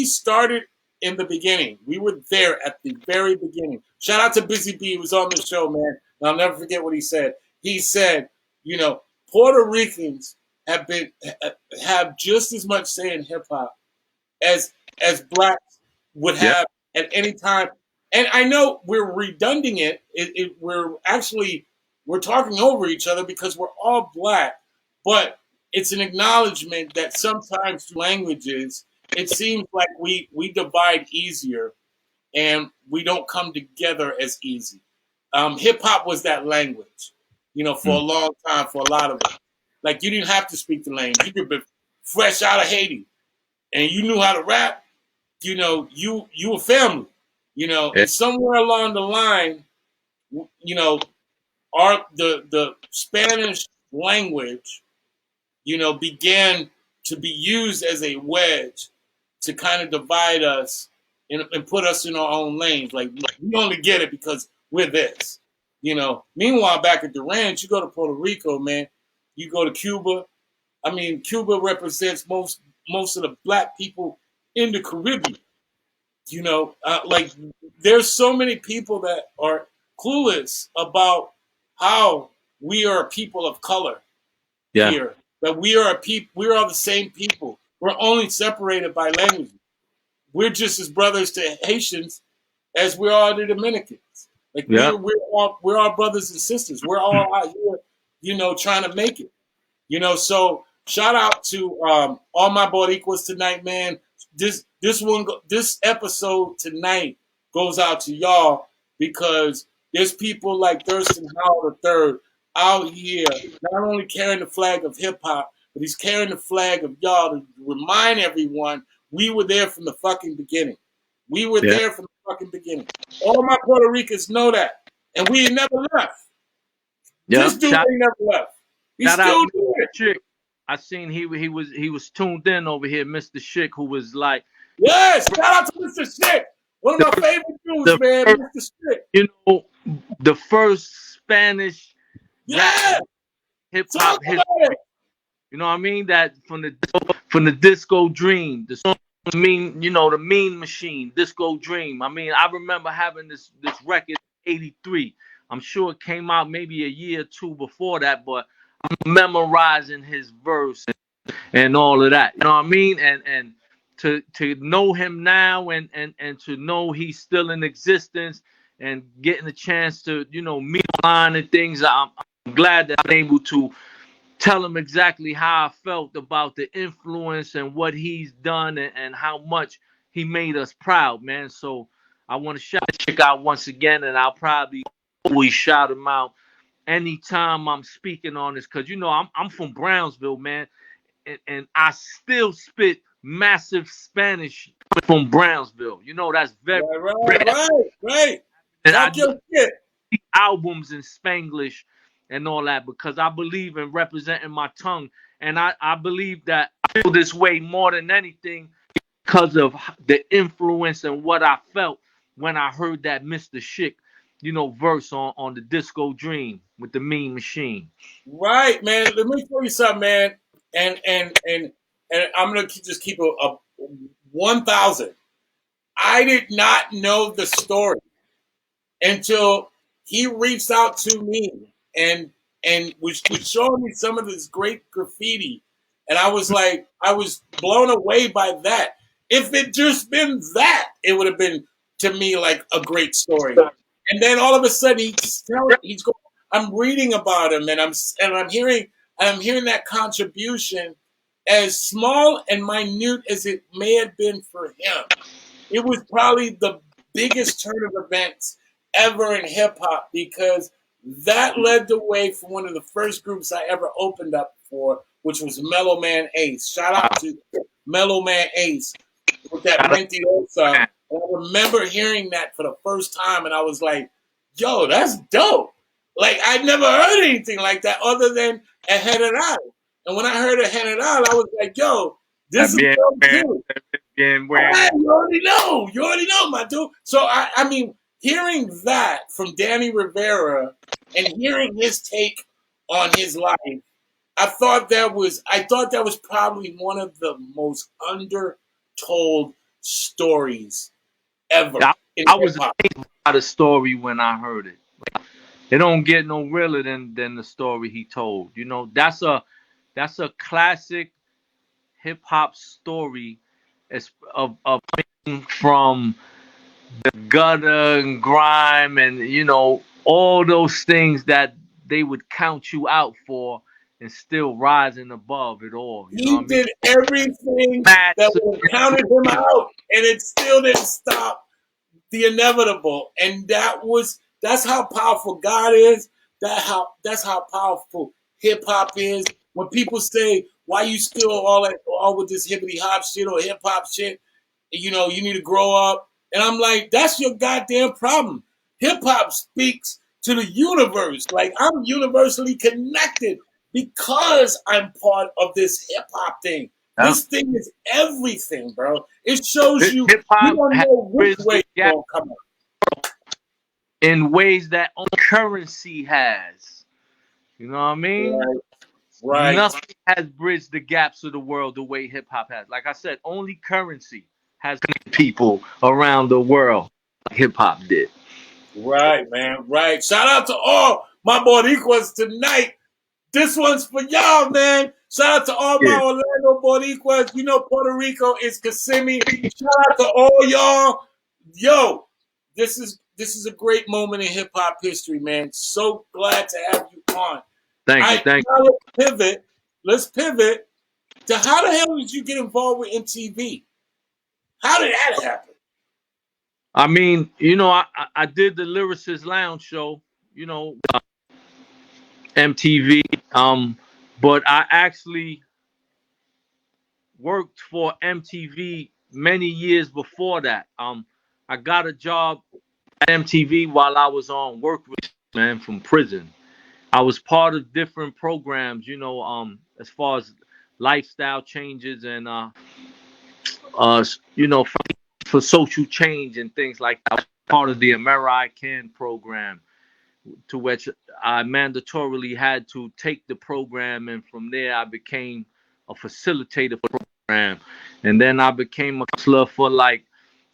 started in the beginning. We were there at the very beginning. Shout out to Busy B, who was on the show, man. And I'll never forget what he said. He said, Puerto Ricans have just as much say in hip hop as blacks would have at any time. And I know we're redunding it. We're talking over each other because we're all black, but it's an acknowledgement that sometimes through languages, it seems like we divide easier and we don't come together as easy. Hip hop was that language, for a long time for a lot of us. Like you didn't have to speak the language. You could be fresh out of Haiti and you knew how to rap. You were family. And somewhere along the line, the Spanish language, began to be used as a wedge to kind of divide us and put us in our own lanes. Like we only get it because we're this. Meanwhile, back at the ranch, you go to Puerto Rico, man. You go to Cuba. I mean, Cuba represents most of the black people in the Caribbean. There's so many people that are clueless about how we are a people of color here. That we are the same people. We're only separated by language. We're just as brothers to Haitians as we are to Dominicans. Like we're all brothers and sisters. We're all out here, trying to make it. So shout out to all my Boricuas tonight, man. This episode tonight goes out to y'all because there's people like Thirstin Howl III out here not only carrying the flag of hip hop, but he's carrying the flag of y'all to remind everyone we were there from the fucking beginning. We were there from the fucking beginning. All my Puerto Ricans know that, and we ain't never left. This dude ain't never left. He's still doing it. I seen he was tuned in over here, Mr. Schick, who was like, yes, shout out to Mr. Schick, one of my favorite dudes, man, Mr. Schick. The first Spanish rap Yeah, hip talk hop about history. it. You know what I mean? That from the Disco Dream, the song the Mean Machine, Disco Dream. I mean, I remember having this record in '83. I'm sure it came out maybe a year or two before that, but I'm memorizing his verse and all of that. You know what I mean? And to know him now and to know he's still in existence and getting a chance to meet online and things. I'm glad that I'm able to tell him exactly how I felt about the influence and what he's done and how much he made us proud, man. So I want to shout the chick out once again, and I'll probably always shout him out anytime I'm speaking on this, because I'm from Brownsville, man, and I still spit massive Spanish from Brownsville. That's very rare. Right. And I Talk do your shit. albums in Spanglish and all that because I believe in representing my tongue. And I believe that I feel this way more than anything because of the influence and what I felt when I heard that Mr. Schick, verse on the Disco Dream with the Mean Machine. Right, man. Let me tell you something, man. And I'm gonna just keep a 1,000. I did not know the story until he reached out to me and was showing me some of this great graffiti, and I was blown away by that. If it just been that, it would have been to me like a great story. And then all of a sudden he's going. I'm reading about him, and I'm hearing that contribution, as small and minute as it may have been for him. It was probably the biggest turn of events ever in hip hop because that led the way for one of the first groups I ever opened up for, which was Mellow Man Ace. Shout out to Mellow Man Ace with that Mentirosa. And I remember hearing that for the first time, and I was like, yo, that's dope. Like, I'd never heard anything like that other than a General. And when I heard a General, I was like, yo, this is dope too. You already know. You already know, my dude. So I mean, hearing that from Danny Rivera and hearing his take on his life, I thought that was probably one of the most undertold stories ever in I hip was hop. amazed by the story when I heard it. It don't get no realer than the story he told. That's a classic hip hop story of coming from the gutter and grime and all those things that they would count you out for and still rising above it all. You know He what I mean? did everything Mad that would have counted him out, and it still didn't stop the inevitable. And that's how powerful God is. That's how powerful hip hop is. When people say, why you still all with this hippity hop shit or hip hop shit, you need to grow up. And I'm like, that's your goddamn problem. Hip hop speaks to the universe. Like, I'm universally connected because I'm part of this hip hop thing. yeah. This thing is everything, bro. It shows you Hip you hop don't has know which bridged way the it's gap gonna come out. in ways that only currency has. You know what I mean? Right, right, Nothing has bridged the gaps of the world the way hip hop has. Like I said, only currency has connected people around the world like hip hop did. right, man. Right. Shout out to all my Boricuas tonight. This one's for y'all, man. Shout out to all my Yeah. Orlando Boricuas. You know Puerto Rico is Kissimmee. Shout out to all y'all. Yo, this is a great moment in hip hop history, man. So glad to have you on. Thank you. Thank Now let's pivot to how the hell did you get involved with MTV? How did that happen? I mean, I did the Lyricist Lounge show, you know, MTV. But I actually worked for MTV many years before that. I got a job at MTV while I was on work release, man, from prison. I was part of different programs, as far as lifestyle changes and uh, for, social change and things like that. I was part of the American program to which I mandatorily had to take the program, and from there I became a facilitator for the program, and then I became a counselor for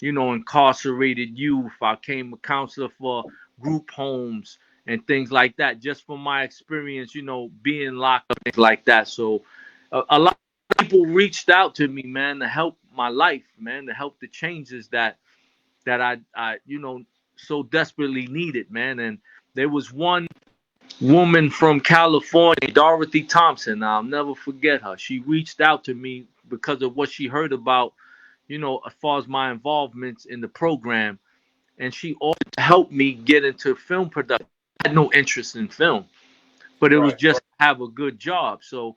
incarcerated youth. I became a counselor for group homes and things like that, just from my experience, being locked up, things like that. So a lot of people reached out to me, man, to help my life, man, to help the changes that I so desperately needed, man. And there was one woman from California, Dorothy Thompson. I'll never forget her. She reached out to me because of what she heard about, as far as my involvements in the program, and she offered to help me get into film production. I had no interest in film, but it was Right. just to have a good job. So,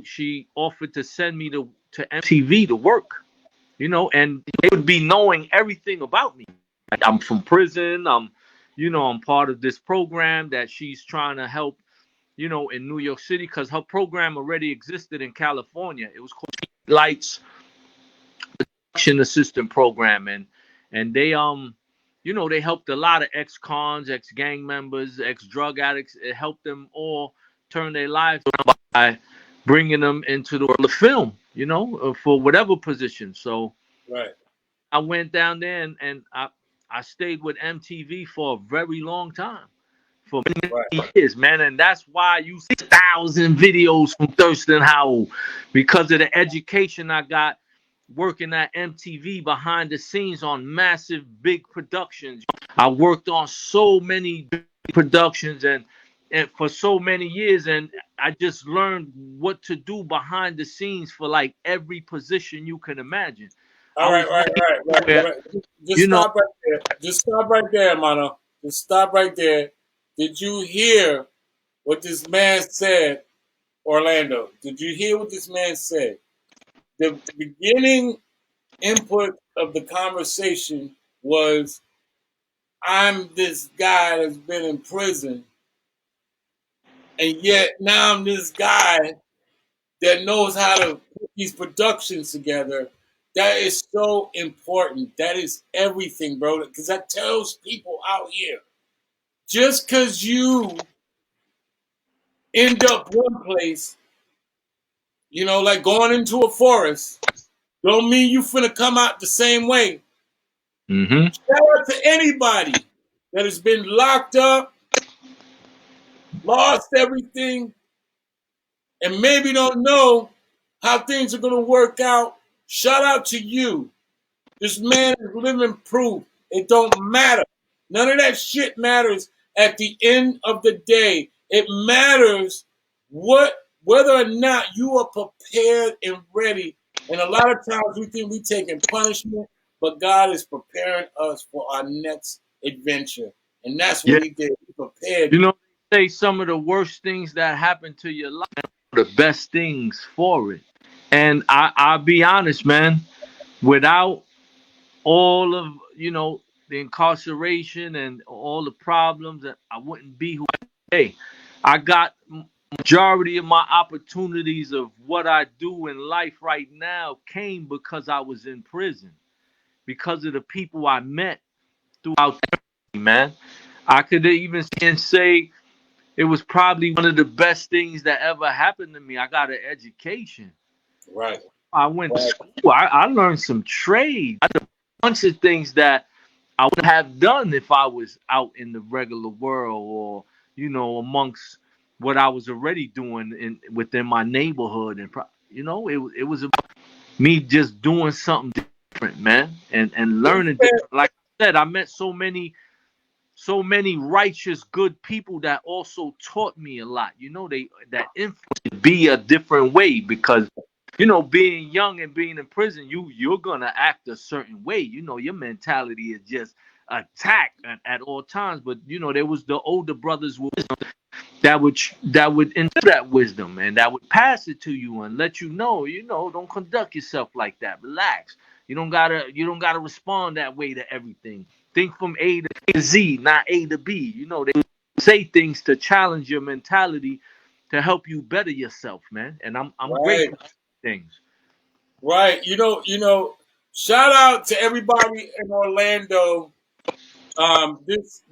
she offered to send me to MTV to work, and they would be knowing everything about me. Like, I'm from prison. I'm part of this program that she's trying to help, in New York City, because her program already existed in California. It was called Lights Production Assistant Program, and they helped a lot of ex-cons, ex-gang members, ex-drug addicts. It helped them all turn their lives around by bringing them into the world of film, for whatever position. So Right. I went down there, and I stayed with MTV for a very long time, for many, Right. many years, man. And that's why you see 1,000 videos from Thirstin Howl, because of the education I got working at MTV behind the scenes on massive big productions. I worked on so many big productions and for so many years, and I just learned what to do behind the scenes for like every position you can imagine. I All right, was right, right, right, where, right. Just you know, stop right there. Just stop right there, mano. Just stop right there. Did you hear what this man said, Orlando? Did you hear what this man said? The beginning input of the conversation was, I'm this guy that's been in prison, and yet now I'm this guy that knows how to put these productions together. That is so important. That is everything, bro. Because that tells people out here, just because you end up one place, like going into a forest, don't mean you finna come out the same way. hmm Shout out to anybody that has been locked up, lost everything, and maybe don't know how things are gonna work out. Shout out to you. This man is living proof. It don't matter. None of that shit matters at the end of the day. It matters whether or not you are prepared and ready. And a lot of times we think we taking punishment, but God is preparing us for our next adventure. And that's what yeah, he did. He prepared you. they say some of the worst things that happen to your life are the best things for it. And I'll be honest, man, without all of, the incarceration and all the problems, that I wouldn't be who I am today. I got majority of my opportunities of what I do in life right now came because I was in prison, because of the people I met throughout the journey, man. I could even say it was probably one of the best things that ever happened to me. I got an education. Right. I went to Right. school. I learned some trade. I did a bunch of things that I would have done if I was out in the regular world, or amongst what I was already doing within my neighborhood. And it was about me just doing something different, man, and learning different. Like I said, I met so many righteous, good people that also taught me a lot. That influenced me to be a different way, because being young and being in prison, you're gonna act a certain way. Your mentality is just attack at all times. But there was the older brothers with wisdom that would instill that wisdom, and that would pass it to you and let you know, don't conduct yourself like that. Relax. You don't gotta respond that way to everything. Think from A to Z, not A to B. They say things to challenge your mentality, to help you better yourself, man. And I'm Right. grateful for things. Right. Shout out to everybody in Orlando.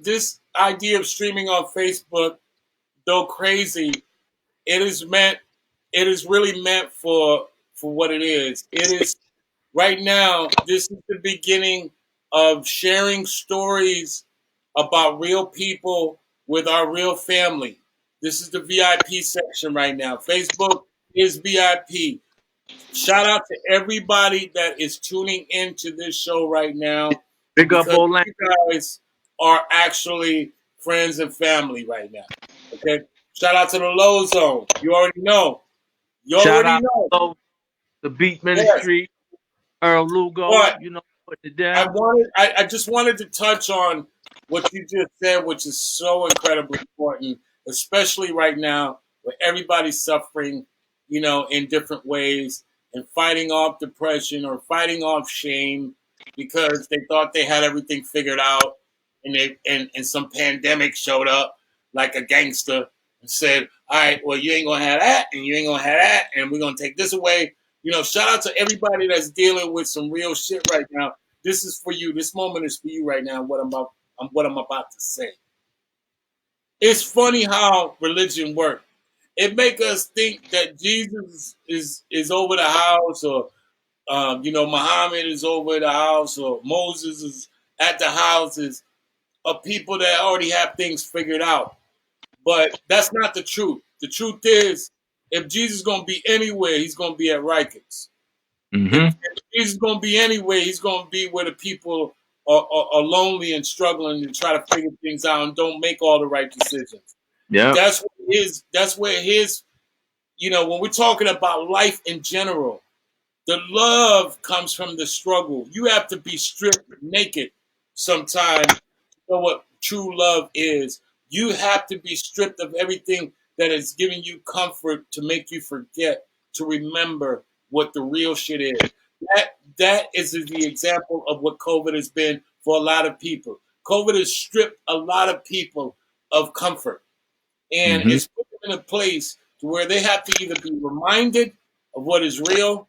This idea of streaming on Facebook, though crazy, it is meant. It is really meant for what it is. It is right now. This is the beginning of sharing stories about real people with our real family. This is the VIP section right now. Facebook is VIP. Shout out to everybody that is tuning into this show right now Big up because Orlando. you guys are actually friends and family right now. Okay? Shout out to the Low Zone. You already know. You Shout already out know. to the Beat Yes. Ministry, Earl Lugo, But you know, putting it down. I just wanted to touch on what you just said, which is so incredibly important, especially right now where everybody's suffering, in different ways and fighting off depression or fighting off shame because they thought they had everything figured out and some pandemic showed up like a gangster and said, all right, well, you ain't gonna have that and you ain't gonna have that and we're gonna take this away. Shout out to everybody that's dealing with some real shit right now. This is for you. This moment is for you right now. What I'm about to say. It's funny how religion works. It make us think that Jesus is over the house, or Muhammad is over the house, or Moses is at the houses of people that already have things figured out. But that's not the truth. The truth is, if Jesus is gonna be anywhere, he's gonna be at Rikers. If Mm-hmm. he's going to be anyway, he's going to be where the people are lonely and struggling and try to figure things out and don't make all the right decisions. Yeah. That's where his, when we're talking about life in general, the love comes from the struggle. You have to be stripped naked sometime to know what true love is. You have to be stripped of everything that is giving you comfort to make you forget to remember what the real shit is. That is the example of what COVID has been for a lot of people. COVID has stripped a lot of people of comfort and Mm-hmm. it's put them in a place to where they have to either be reminded of what is real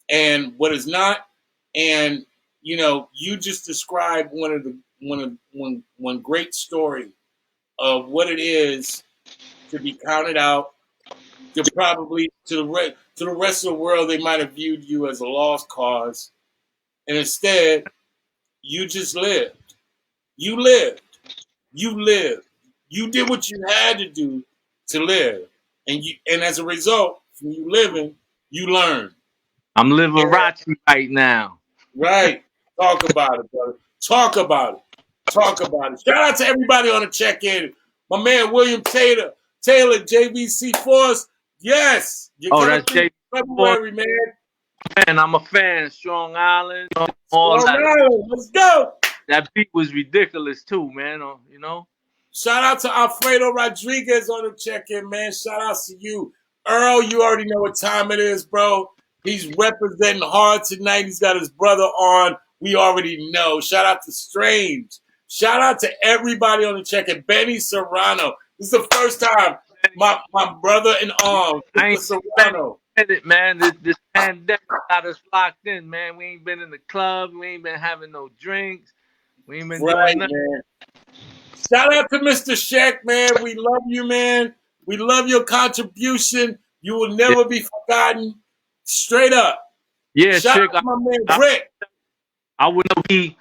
and what is not. And you just described one great story of what it is to be counted out. To probably to the rest of the world, they might have viewed you as a lost cause, and instead, you just lived. You lived. You lived. You did what you had to do to live, and as a result, from you living, you learned. I'm living And Rachi right now. right. Talk about it, brother. Talk about it. Talk about it. Shout out to everybody on the check-in. My man William Taylor, JVC Force. Yes, you're Oh, coming that's through Jay. February, man. Man, I'm a fan. Strong Island, all All that. right, let's go. That beat was ridiculous too, man. You know. Shout out to Alfredo Rodriguez on the check-in, man. Shout out to you. Earl, you already know what time it is, bro. He's representing hard tonight. He's got his brother on. We already know. Shout out to Strange. Shout out to everybody on the check-in. Benny Serrano. This is the first time my brother in arms, I Mr. ain't been Serrano. in it, man. This pandemic got us locked in, man. We ain't been in the club. We ain't been having no drinks. We ain't been doing Right, nothing. man. Shout out to Mr. Sheck, man. We love you, man. We love your contribution. You will Yeah, never be forgotten. Straight up. yeah, Shout chick. out to my man I, Brick. I would not be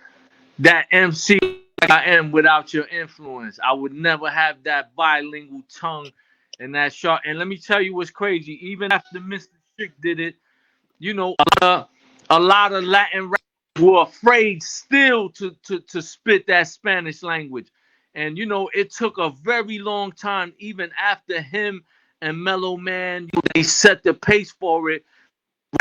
that MC like I am without your influence. I would never have that bilingual tongue and that sharp. And let me tell you what's crazy. Even after Mr. Chick did it, you know, a lot of Latin rappers were afraid still to spit that Spanish language. And, you know, it took a very long time, even after him and Mellow Man, they set the pace for it,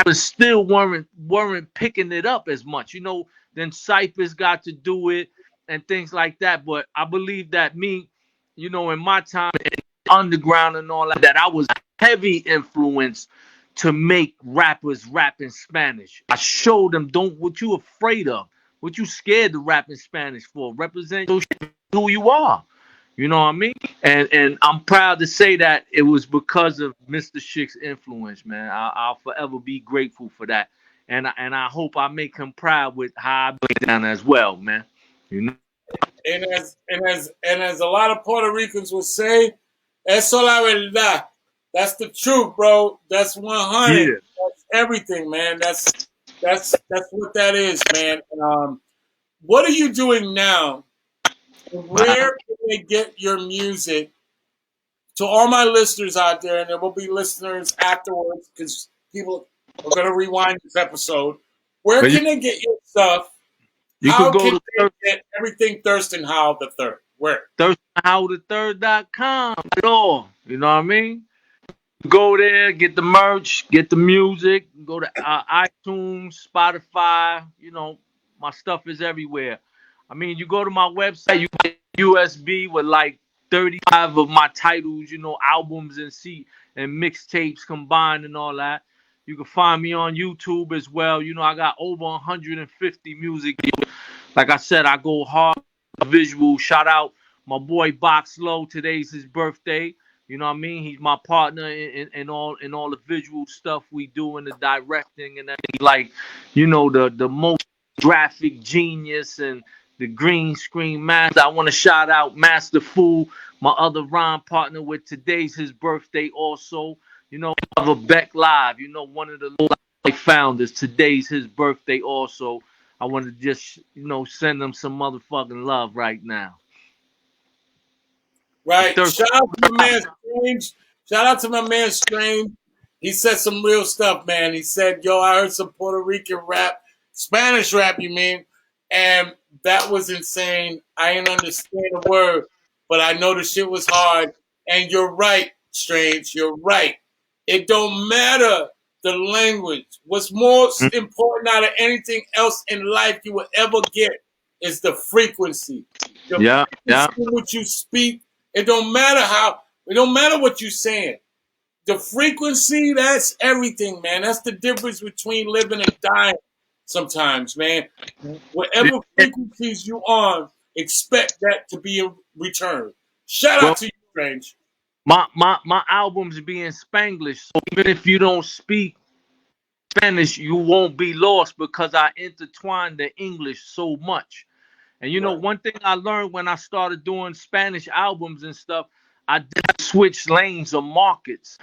but still weren't picking it up as much. You know, then Cyphers got to do it and things like that. But I believe that me, you know, in my time in underground and all that, I was heavy influence to make rappers rap in Spanish. I showed them don't what you afraid of, what you scared to rap in Spanish for. Represent who you are. You know what I mean? And I'm proud to say that it was because of Mr. Schick's influence, man. I'll forever be grateful for that. And I hope I make him proud with how I break down as well, man. You know? And as a lot of Puerto Ricans would say, eso la verdad. That's the truth, bro. That's 100. Yeah. That's everything, man. That's what that is, man. What are you doing now? Where can they get your music? To all my listeners out there, and there will be listeners afterwards because people are going to rewind this episode. Where But can they get your stuff? you could How go can to they get everything Thirstin Howl the Third? Where? thirstinhowlthethird.com. At all. You know what I mean? Go there, get the merch, get the music, go to iTunes, Spotify. You know, my stuff is everywhere. I mean, you go to my website, you get USB with like 35 of my titles, you know, albums and mixtapes combined and all that. You can find me on YouTube as well. You know, I got over 150 music. Like I said, I go hard visual. Shout out my boy Box Low. Today's his birthday. You know what I mean? He's my partner in all the visual stuff we do in the directing, and then he's like, you know, the most graphic genius and the green screen master. I want to shout out Master Fool, my other rhyme partner with today's his birthday also. You know, of a Beck Live, you know, one of the founders. Today's his birthday also. I want to just, you know, send them some motherfucking love right now. Right. Shout out to my man Strange. Shout out to my man Strange. He said some real stuff, man. He said, "Yo, I heard some Puerto Rican rap, Spanish rap, you mean?" And that was insane. I didn't understand a word, but I know the shit was hard. And you're right, Strange. You're right. It don't matter the language. What's most important out of anything else in life you will ever get is the frequency. The frequency in which you speak. It don't matter what you're saying. The frequency, that's everything, man. That's the difference between living and dying sometimes, man. Whatever frequencies you on, expect that to be in return. Shout out to you, Strange. My albums be in Spanglish, so even if you don't speak Spanish, you won't be lost because I intertwine the English so much. And you know, one thing I learned when I started doing Spanish albums and stuff, I did switch lanes or markets.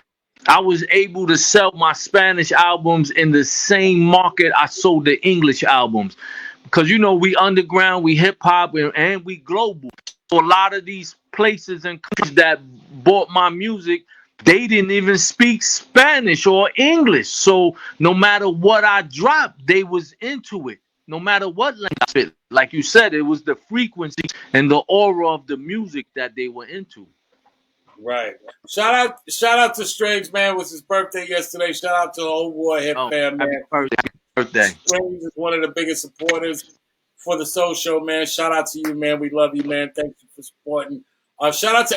I was able to sell my Spanish albums in the same market I sold the English albums. Because, you know, we underground, we hip hop, and we global. So a lot of these places and countries that bought my music, they didn't even speak Spanish or English. So no matter what I dropped, they was into it. No matter what language, like you said, it was the frequency and the aura of the music that they were into. Right. Shout out to Strange, man. It was his birthday yesterday. Shout out to the old boy hip fam, man. Happy birthday. Strange is one of the biggest supporters for the Soul Show, man. Shout out to you, man. We love you, man. Thank you for supporting. Shout out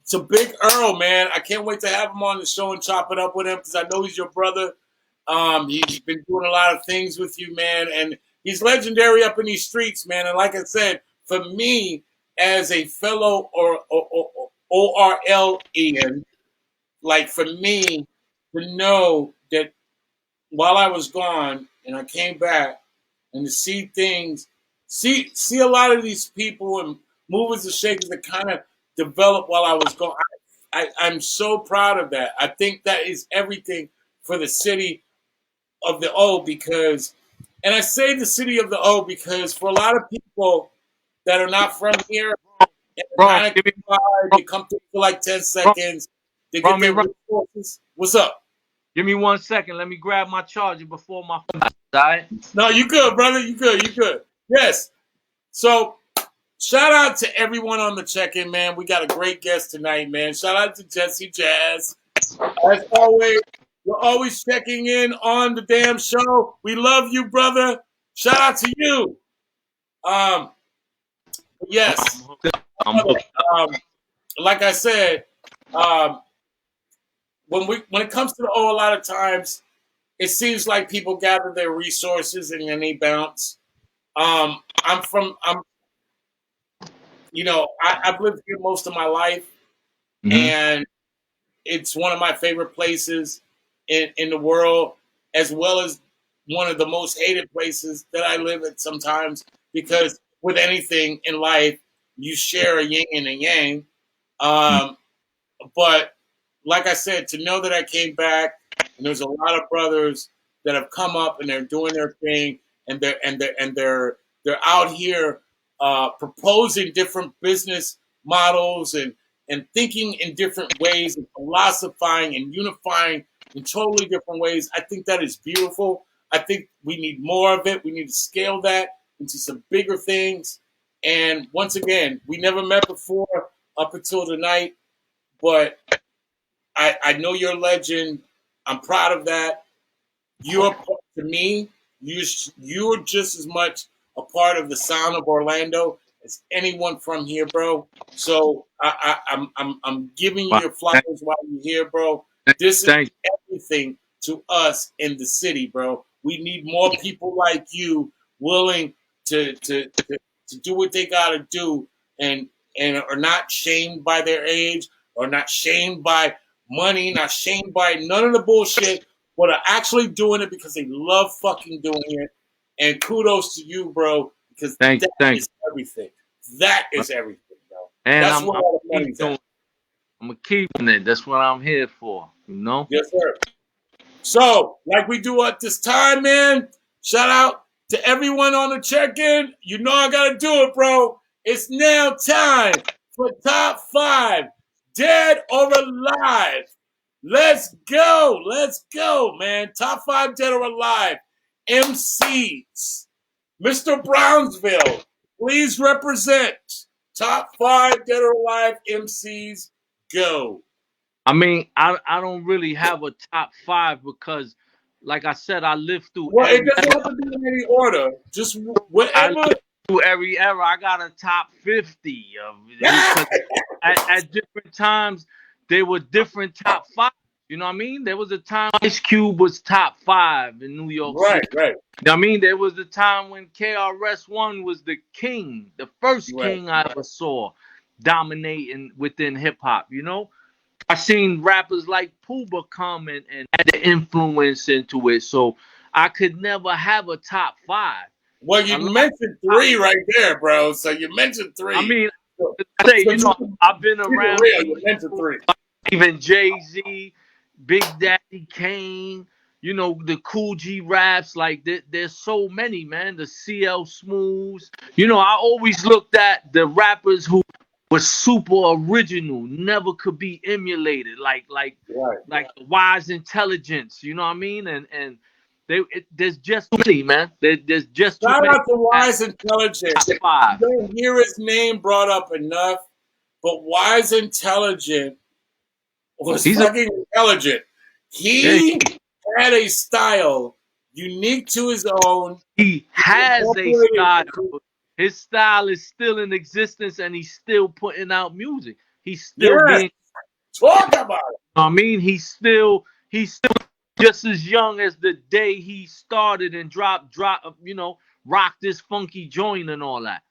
to Big Earl, man. I can't wait to have him on the show and chop it up with him because I know he's your brother. He's been doing a lot of things with you, man, and he's legendary up in these streets, man. And like I said, for me, as a fellow ORLian, like for me to know that while I was gone and I came back and to see things, see a lot of these people and movers and shakers that kind of developed while I was gone. I'm so proud of that. I think that is everything for the city of the O because, and I say the city of the O because for a lot of people that are not from here, and they come through for like 10 seconds, they get their resources. What's up? Give me 1 second. Let me grab my charger before my phone dies. All right? No, you good, brother. You good. Yes. So, shout out to everyone on the check-in, man. We got a great guest tonight, man. Shout out to Jesse Jazz. As always, you're always checking in on the damn show. We love you, brother. Shout out to you. Yes. Like I said, when it comes to the O, a lot of times it seems like people gather their resources and then they bounce. I've lived here most of my life, and it's one of my favorite places in the world, as well as one of the most hated places that I live at sometimes, because with anything in life, you share a yin and a yang. But like I said, to know that I came back, and there's a lot of brothers that have come up and they're doing their thing, and they're out here proposing different business models and thinking in different ways and philosophizing and unifying in totally different ways. I think that is beautiful. I think we need more of it. We need to scale that into some bigger things. And once again, we never met before up until tonight, but I know you're a legend. I'm proud of that. You're to me, you're just as much a part of the sound of Orlando as anyone from here, bro. So I'm giving you your flowers while you're here, bro. This is everything to us in the city, bro. We need more people like you willing to do what they gotta do and are not shamed by their age or not shamed by money, not shamed by none of the bullshit, but are actually doing it because they love fucking doing it. And kudos to you, bro, because that is everything. That is everything, bro. And that's what all the money's at. I'm keeping it. That's what I'm here for, you know? Yes, sir. So, like we do at this time, man, shout out to everyone on the check-in. You know I gotta do it, bro. It's now time for Top 5, Dead or Alive. Let's go, man. Top 5 Dead or Alive. MCs. Mr. Brownsville, please represent. Top 5 Dead or Alive MCs. Go. I mean, I don't really have a top 5 because, like I said, I lived through. Well, it doesn't have to be in any order. Just whatever. I lived through every era. I got a top 50 of at different times. There were different top 5. You know what I mean? There was a time Ice Cube was top 5 in New York City. Right. You know what I mean? There was a time when KRS-One was the king, the first king I ever saw dominating within hip hop. You know. I seen rappers like Puba come and add the influence into it, so I could never have a top 5. Well, you mentioned 3 right there, bro. So you mentioned 3. I mean, I've been around. You mentioned 3. Even Jay-Z, Big Daddy Kane, you know, the Cool G raps. Like there's so many, man. The CL Smooths. You know, I always looked at the rappers who was super original, never could be emulated, like Wise Intelligence, you know what I mean? And there's just too many, man. There's just too many. Shout out to Wise Intelligence. You don't hear his name brought up enough, but Wise Intelligent was fucking intelligent. He had a style unique to his own. He has a style. His style is still in existence, and he's still putting out music. He's still being talk about it. I mean, he's still just as young as the day he started and dropped, you know, rock this funky joint and all that.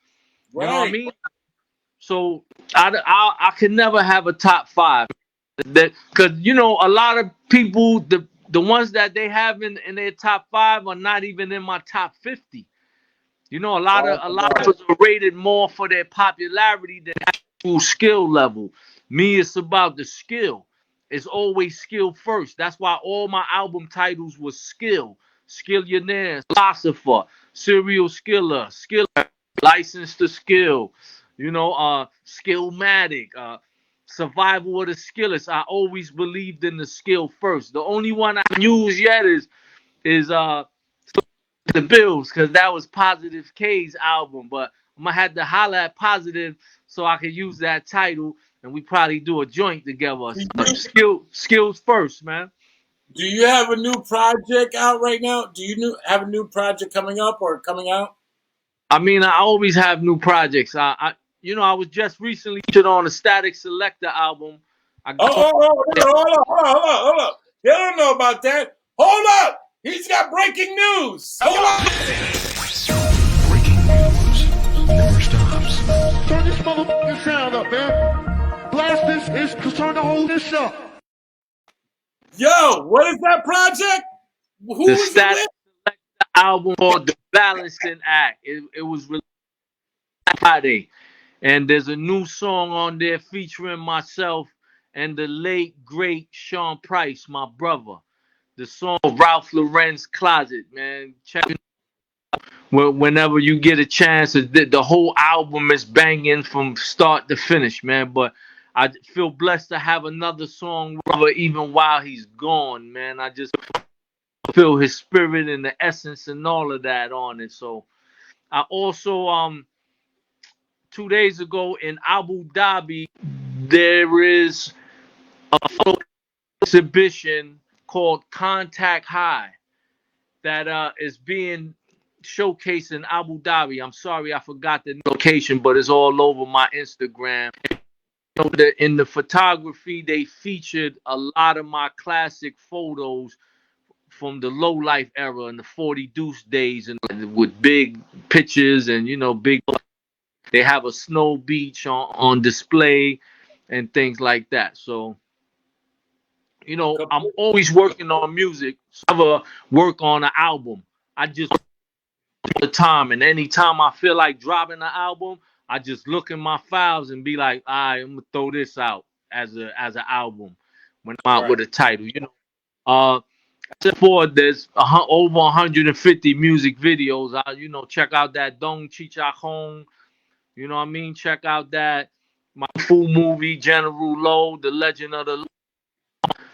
You know what I mean? So I can never have a top 5, that because you know a lot of people the ones that they have in their top 5 are not even in my top 50. You know, a lot of us are rated more for their popularity than actual skill level. Me, it's about the skill. It's always skill first. That's why all my album titles was skill. Skillionaire, philosopher, serial skiller, license to skill. You know, skillmatic, survival of the skillers. I always believed in the skill first. The only one I use yet is the Bills, because that was Positive K's album, but I'm gonna have to holler at Positive so I can use that title, and we probably do a joint together. Skills first, man. Do you have a new project out right now? Do you have a new project coming up or coming out? I mean, I always have new projects. I was just recently featured on the Static Selector album. Hold up. They don't know about that. Hold up. He's got breaking news. Hold on. Breaking news never stops. Turn this motherfucking sound up, man. Blast this is turn the whole this up. Yo, what is that project? Who is Static Selector album called The Balancing Act. It was released Friday. And there's a new song on there featuring myself and the late great Sean Price, my brother. The song Ralph Lauren's Closet, man. Check it whenever you get a chance. The whole album is banging from start to finish, man. But I feel blessed to have another song, brother, even while he's gone, man. I just feel his spirit and the essence and all of that on it. So I also 2 days ago in Abu Dhabi, there is a photo exhibition called Contact High that is being showcased in Abu Dhabi. I'm sorry I forgot the location, but it's all over my Instagram. In the photography, they featured a lot of my classic photos from the low life era and the 40 Deuce days, and with big pictures and big. They have a snow beach on display and things like that. So I'm always working on music. So I never work on an album. I just all the time, and anytime I feel like dropping an album, I just look in my files and be like, all right, I'm gonna throw this out as an album when I'm out with a title. Except for there's over 150 music videos. Check out that Dong Chicha Hong. You know what I mean? Check out that my full movie, General Low, The Legend of the.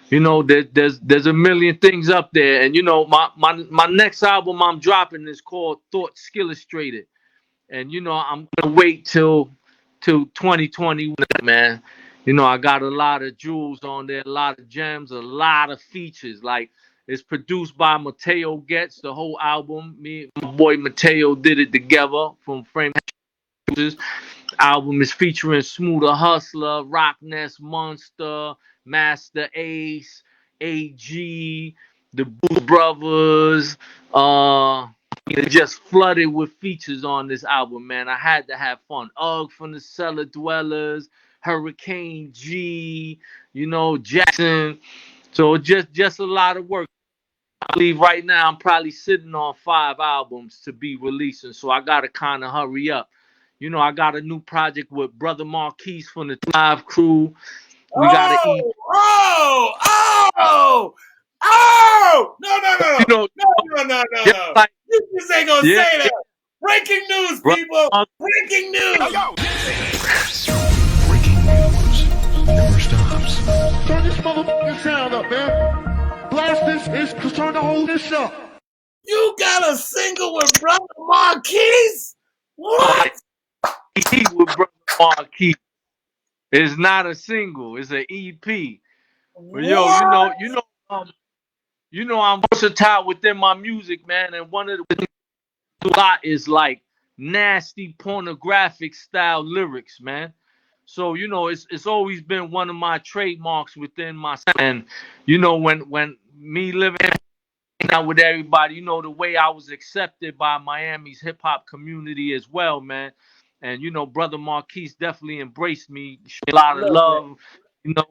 There's a million things up there, and my next album I'm dropping is called Thoughts Illustrated, and I'm gonna wait till 2020, man. I got a lot of jewels on there, a lot of gems, a lot of features. Like it's produced by Mateo Getz, the whole album. Me and my boy Mateo did it together from Frame. Album is featuring Smoother Hustler, Rock Ness Monster, Master Ace, AG, the Boo Brothers. It just flooded with features on this album, man. I had to have fun. Ugg from the Cellar Dwellers, Hurricane G, Jackson. So just a lot of work. I believe right now I'm probably sitting on 5 albums to be releasing, so I gotta kind of hurry up. I got a new project with Brother Marquise from the Live Crew. We gotta eat. No. You just ain't gonna say that. Breaking news, people. Breaking news. Breaking news never stops. Turn this motherfucking sound up, man. Blast this is concerned to hold this up. You got a single with Brother Marquise? What? With Brother Marquise. It's not a single. It's an EP. But I'm versatile within my music, man. And one of the lot is like nasty pornographic style lyrics, man. So it's always been one of my trademarks within my. And when me living out with everybody, the way I was accepted by Miami's hip hop community as well, man. And Brother Marquise definitely embraced me, a lot of love.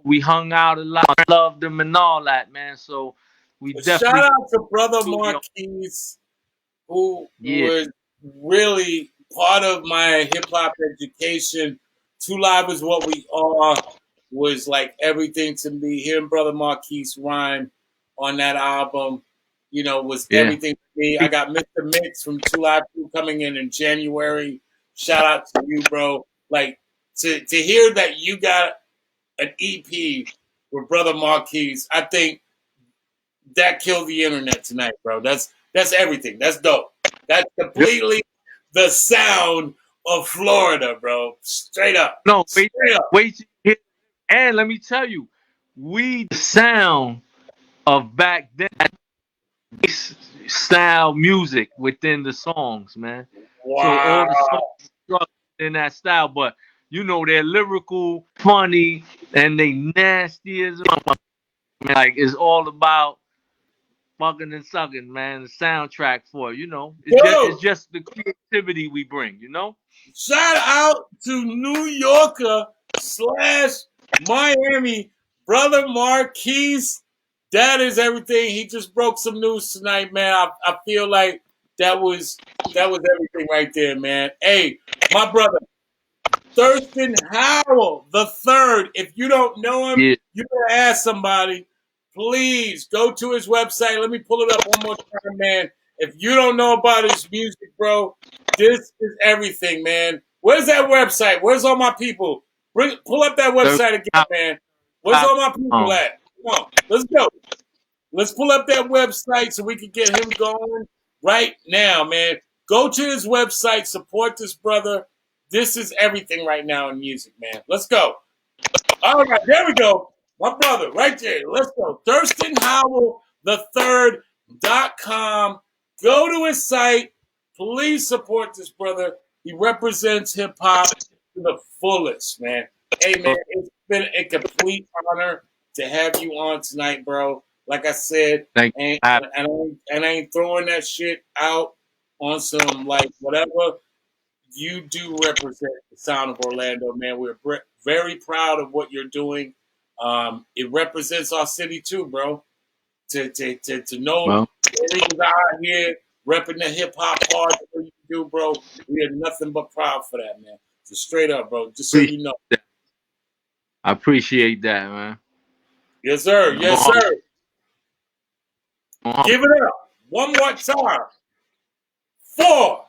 We hung out a lot, loved him and all that, man. So we definitely shout out to Brother Marquise, who was really part of my hip hop education. 2 Live Is What We Are was like everything to me. Him, Brother Marquise rhyme on that album, was everything to me. I got Mr. Mix from 2 Live Crew coming in January. Shout out to you, bro. Like to hear that you got an EP with Brother Marquise, I think that killed the internet tonight, bro. That's everything. That's dope. That's completely the sound of Florida, bro. Straight up. No, wait. And let me tell you, the sound of back then style music within the songs, man. Wow. So all the songs in that style, but they're lyrical, funny, and they nasty as well. Like it's all about fucking and sucking, man. The soundtrack for it's just the creativity we bring, Shout out to New Yorker / Miami, Brother Marquise. That is everything. He just broke some news tonight, man. I feel like that was everything right there, man. Hey, my brother, Thirstin Howl the third. If you don't know him, Yeah. you gotta ask somebody. Please go to his website. Let me pull it up one more time, man. If you don't know about his music, bro, this is everything, man. Where's that website? Where's all my people? Pull up that website again, man. Where's all my people at? Come on, let's go. Let's pull up that website so we can get him going right now, man. Go to his website, support this brother. This is everything right now in music, man. Let's go. All right, there we go. My brother, right there. Let's go. Thirstin Howl the third.com. Go to his site. Please support this brother. He represents hip hop to the fullest, man. Hey, man, it's been a complete honor to have you on tonight, bro. Like I said, Thank and you. I ain't throwing that shit out on some like whatever. You do represent the sound of Orlando, man. We're very proud of what you're doing. It represents our city too, bro. To know Well, niggas out here repping the hip hop part that you do, bro. We are nothing but proud for that, man. So straight up, bro. Just so you know. I appreciate that, man. Yes, sir. Yes, sir. Uh-huh. Give it up one more time for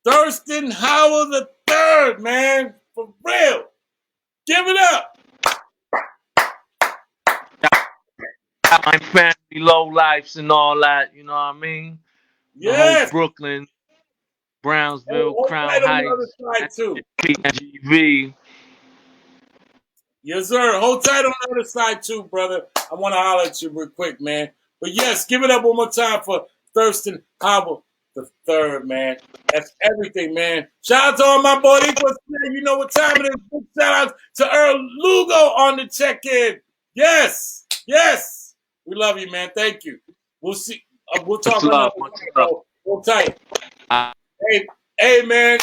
Thirstin Howl the third, man. For real. Give it up. My family, low lives and all that, you know what I mean? The Yes. whole Brooklyn, Brownsville, Hold Crown tight on the other Heights, side, too. PGV. Yes, sir. Hold tight on the other side, too, brother. I want to holler at you real quick, man. But, yes, give it up one more time for Thirstin Howl the third, man. That's everything, man. Shout out to all my boy Equals. You know what time it is. Big shout out to Earl Lugo on the check-in. Yes. Yes. We love you, man. Thank you. We'll see. We'll talk another time, bro. Hold tight. Hey, man.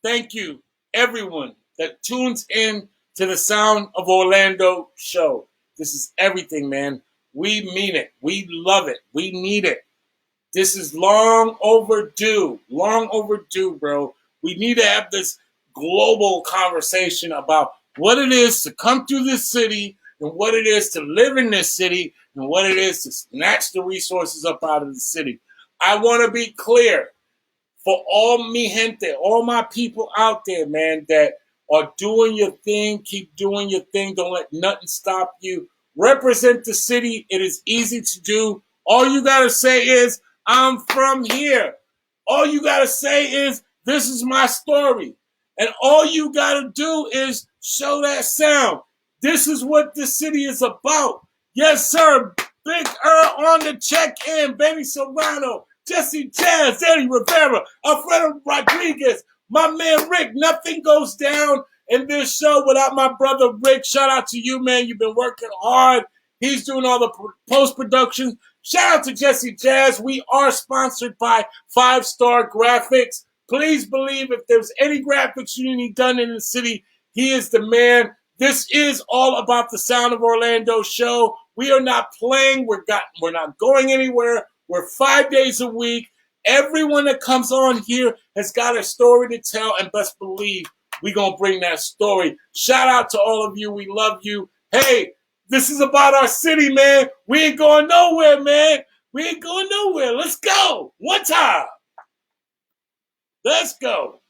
Thank you, everyone that tunes in to the Sound of Orlando show. This is everything, man. We mean it. We love it. We need it. This is long overdue. Long overdue, bro. We need to have this global conversation about what it is to come through this city and what it is to live in this city and what it is to snatch the resources up out of the city. I want to be clear for all mi gente, all my people out there, man, that are doing your thing. Keep doing your thing. Don't let nothing stop you. Represent the city. It is easy to do. All you got to say is, I'm from here. All you got to say is, this is my story. And all you got to do is show that sound. This is what the city is about. Yes, sir. Big Earl on the check-in. Baby Serrano. Jesse Jazz. Eddie Rivera. Alfredo Rodriguez. My man Rick. Nothing goes down in this show without my brother Rick. Shout out to you, man. You've been working hard. He's doing all the post-production. Shout out to Jesse Jazz. We are sponsored by 5 Star Graphics. Please believe if there's any graphics you need done in the city, he is the man. This is all about the Sound of Orlando show. We are not playing. We're not going anywhere. We're 5 days a week. Everyone that comes on here has got a story to tell, and best believe we're going to bring that story. Shout out to all of you. We love you. Hey, this is about our city, man. We ain't going nowhere, man. We ain't going nowhere. Let's go. One time. Let's go.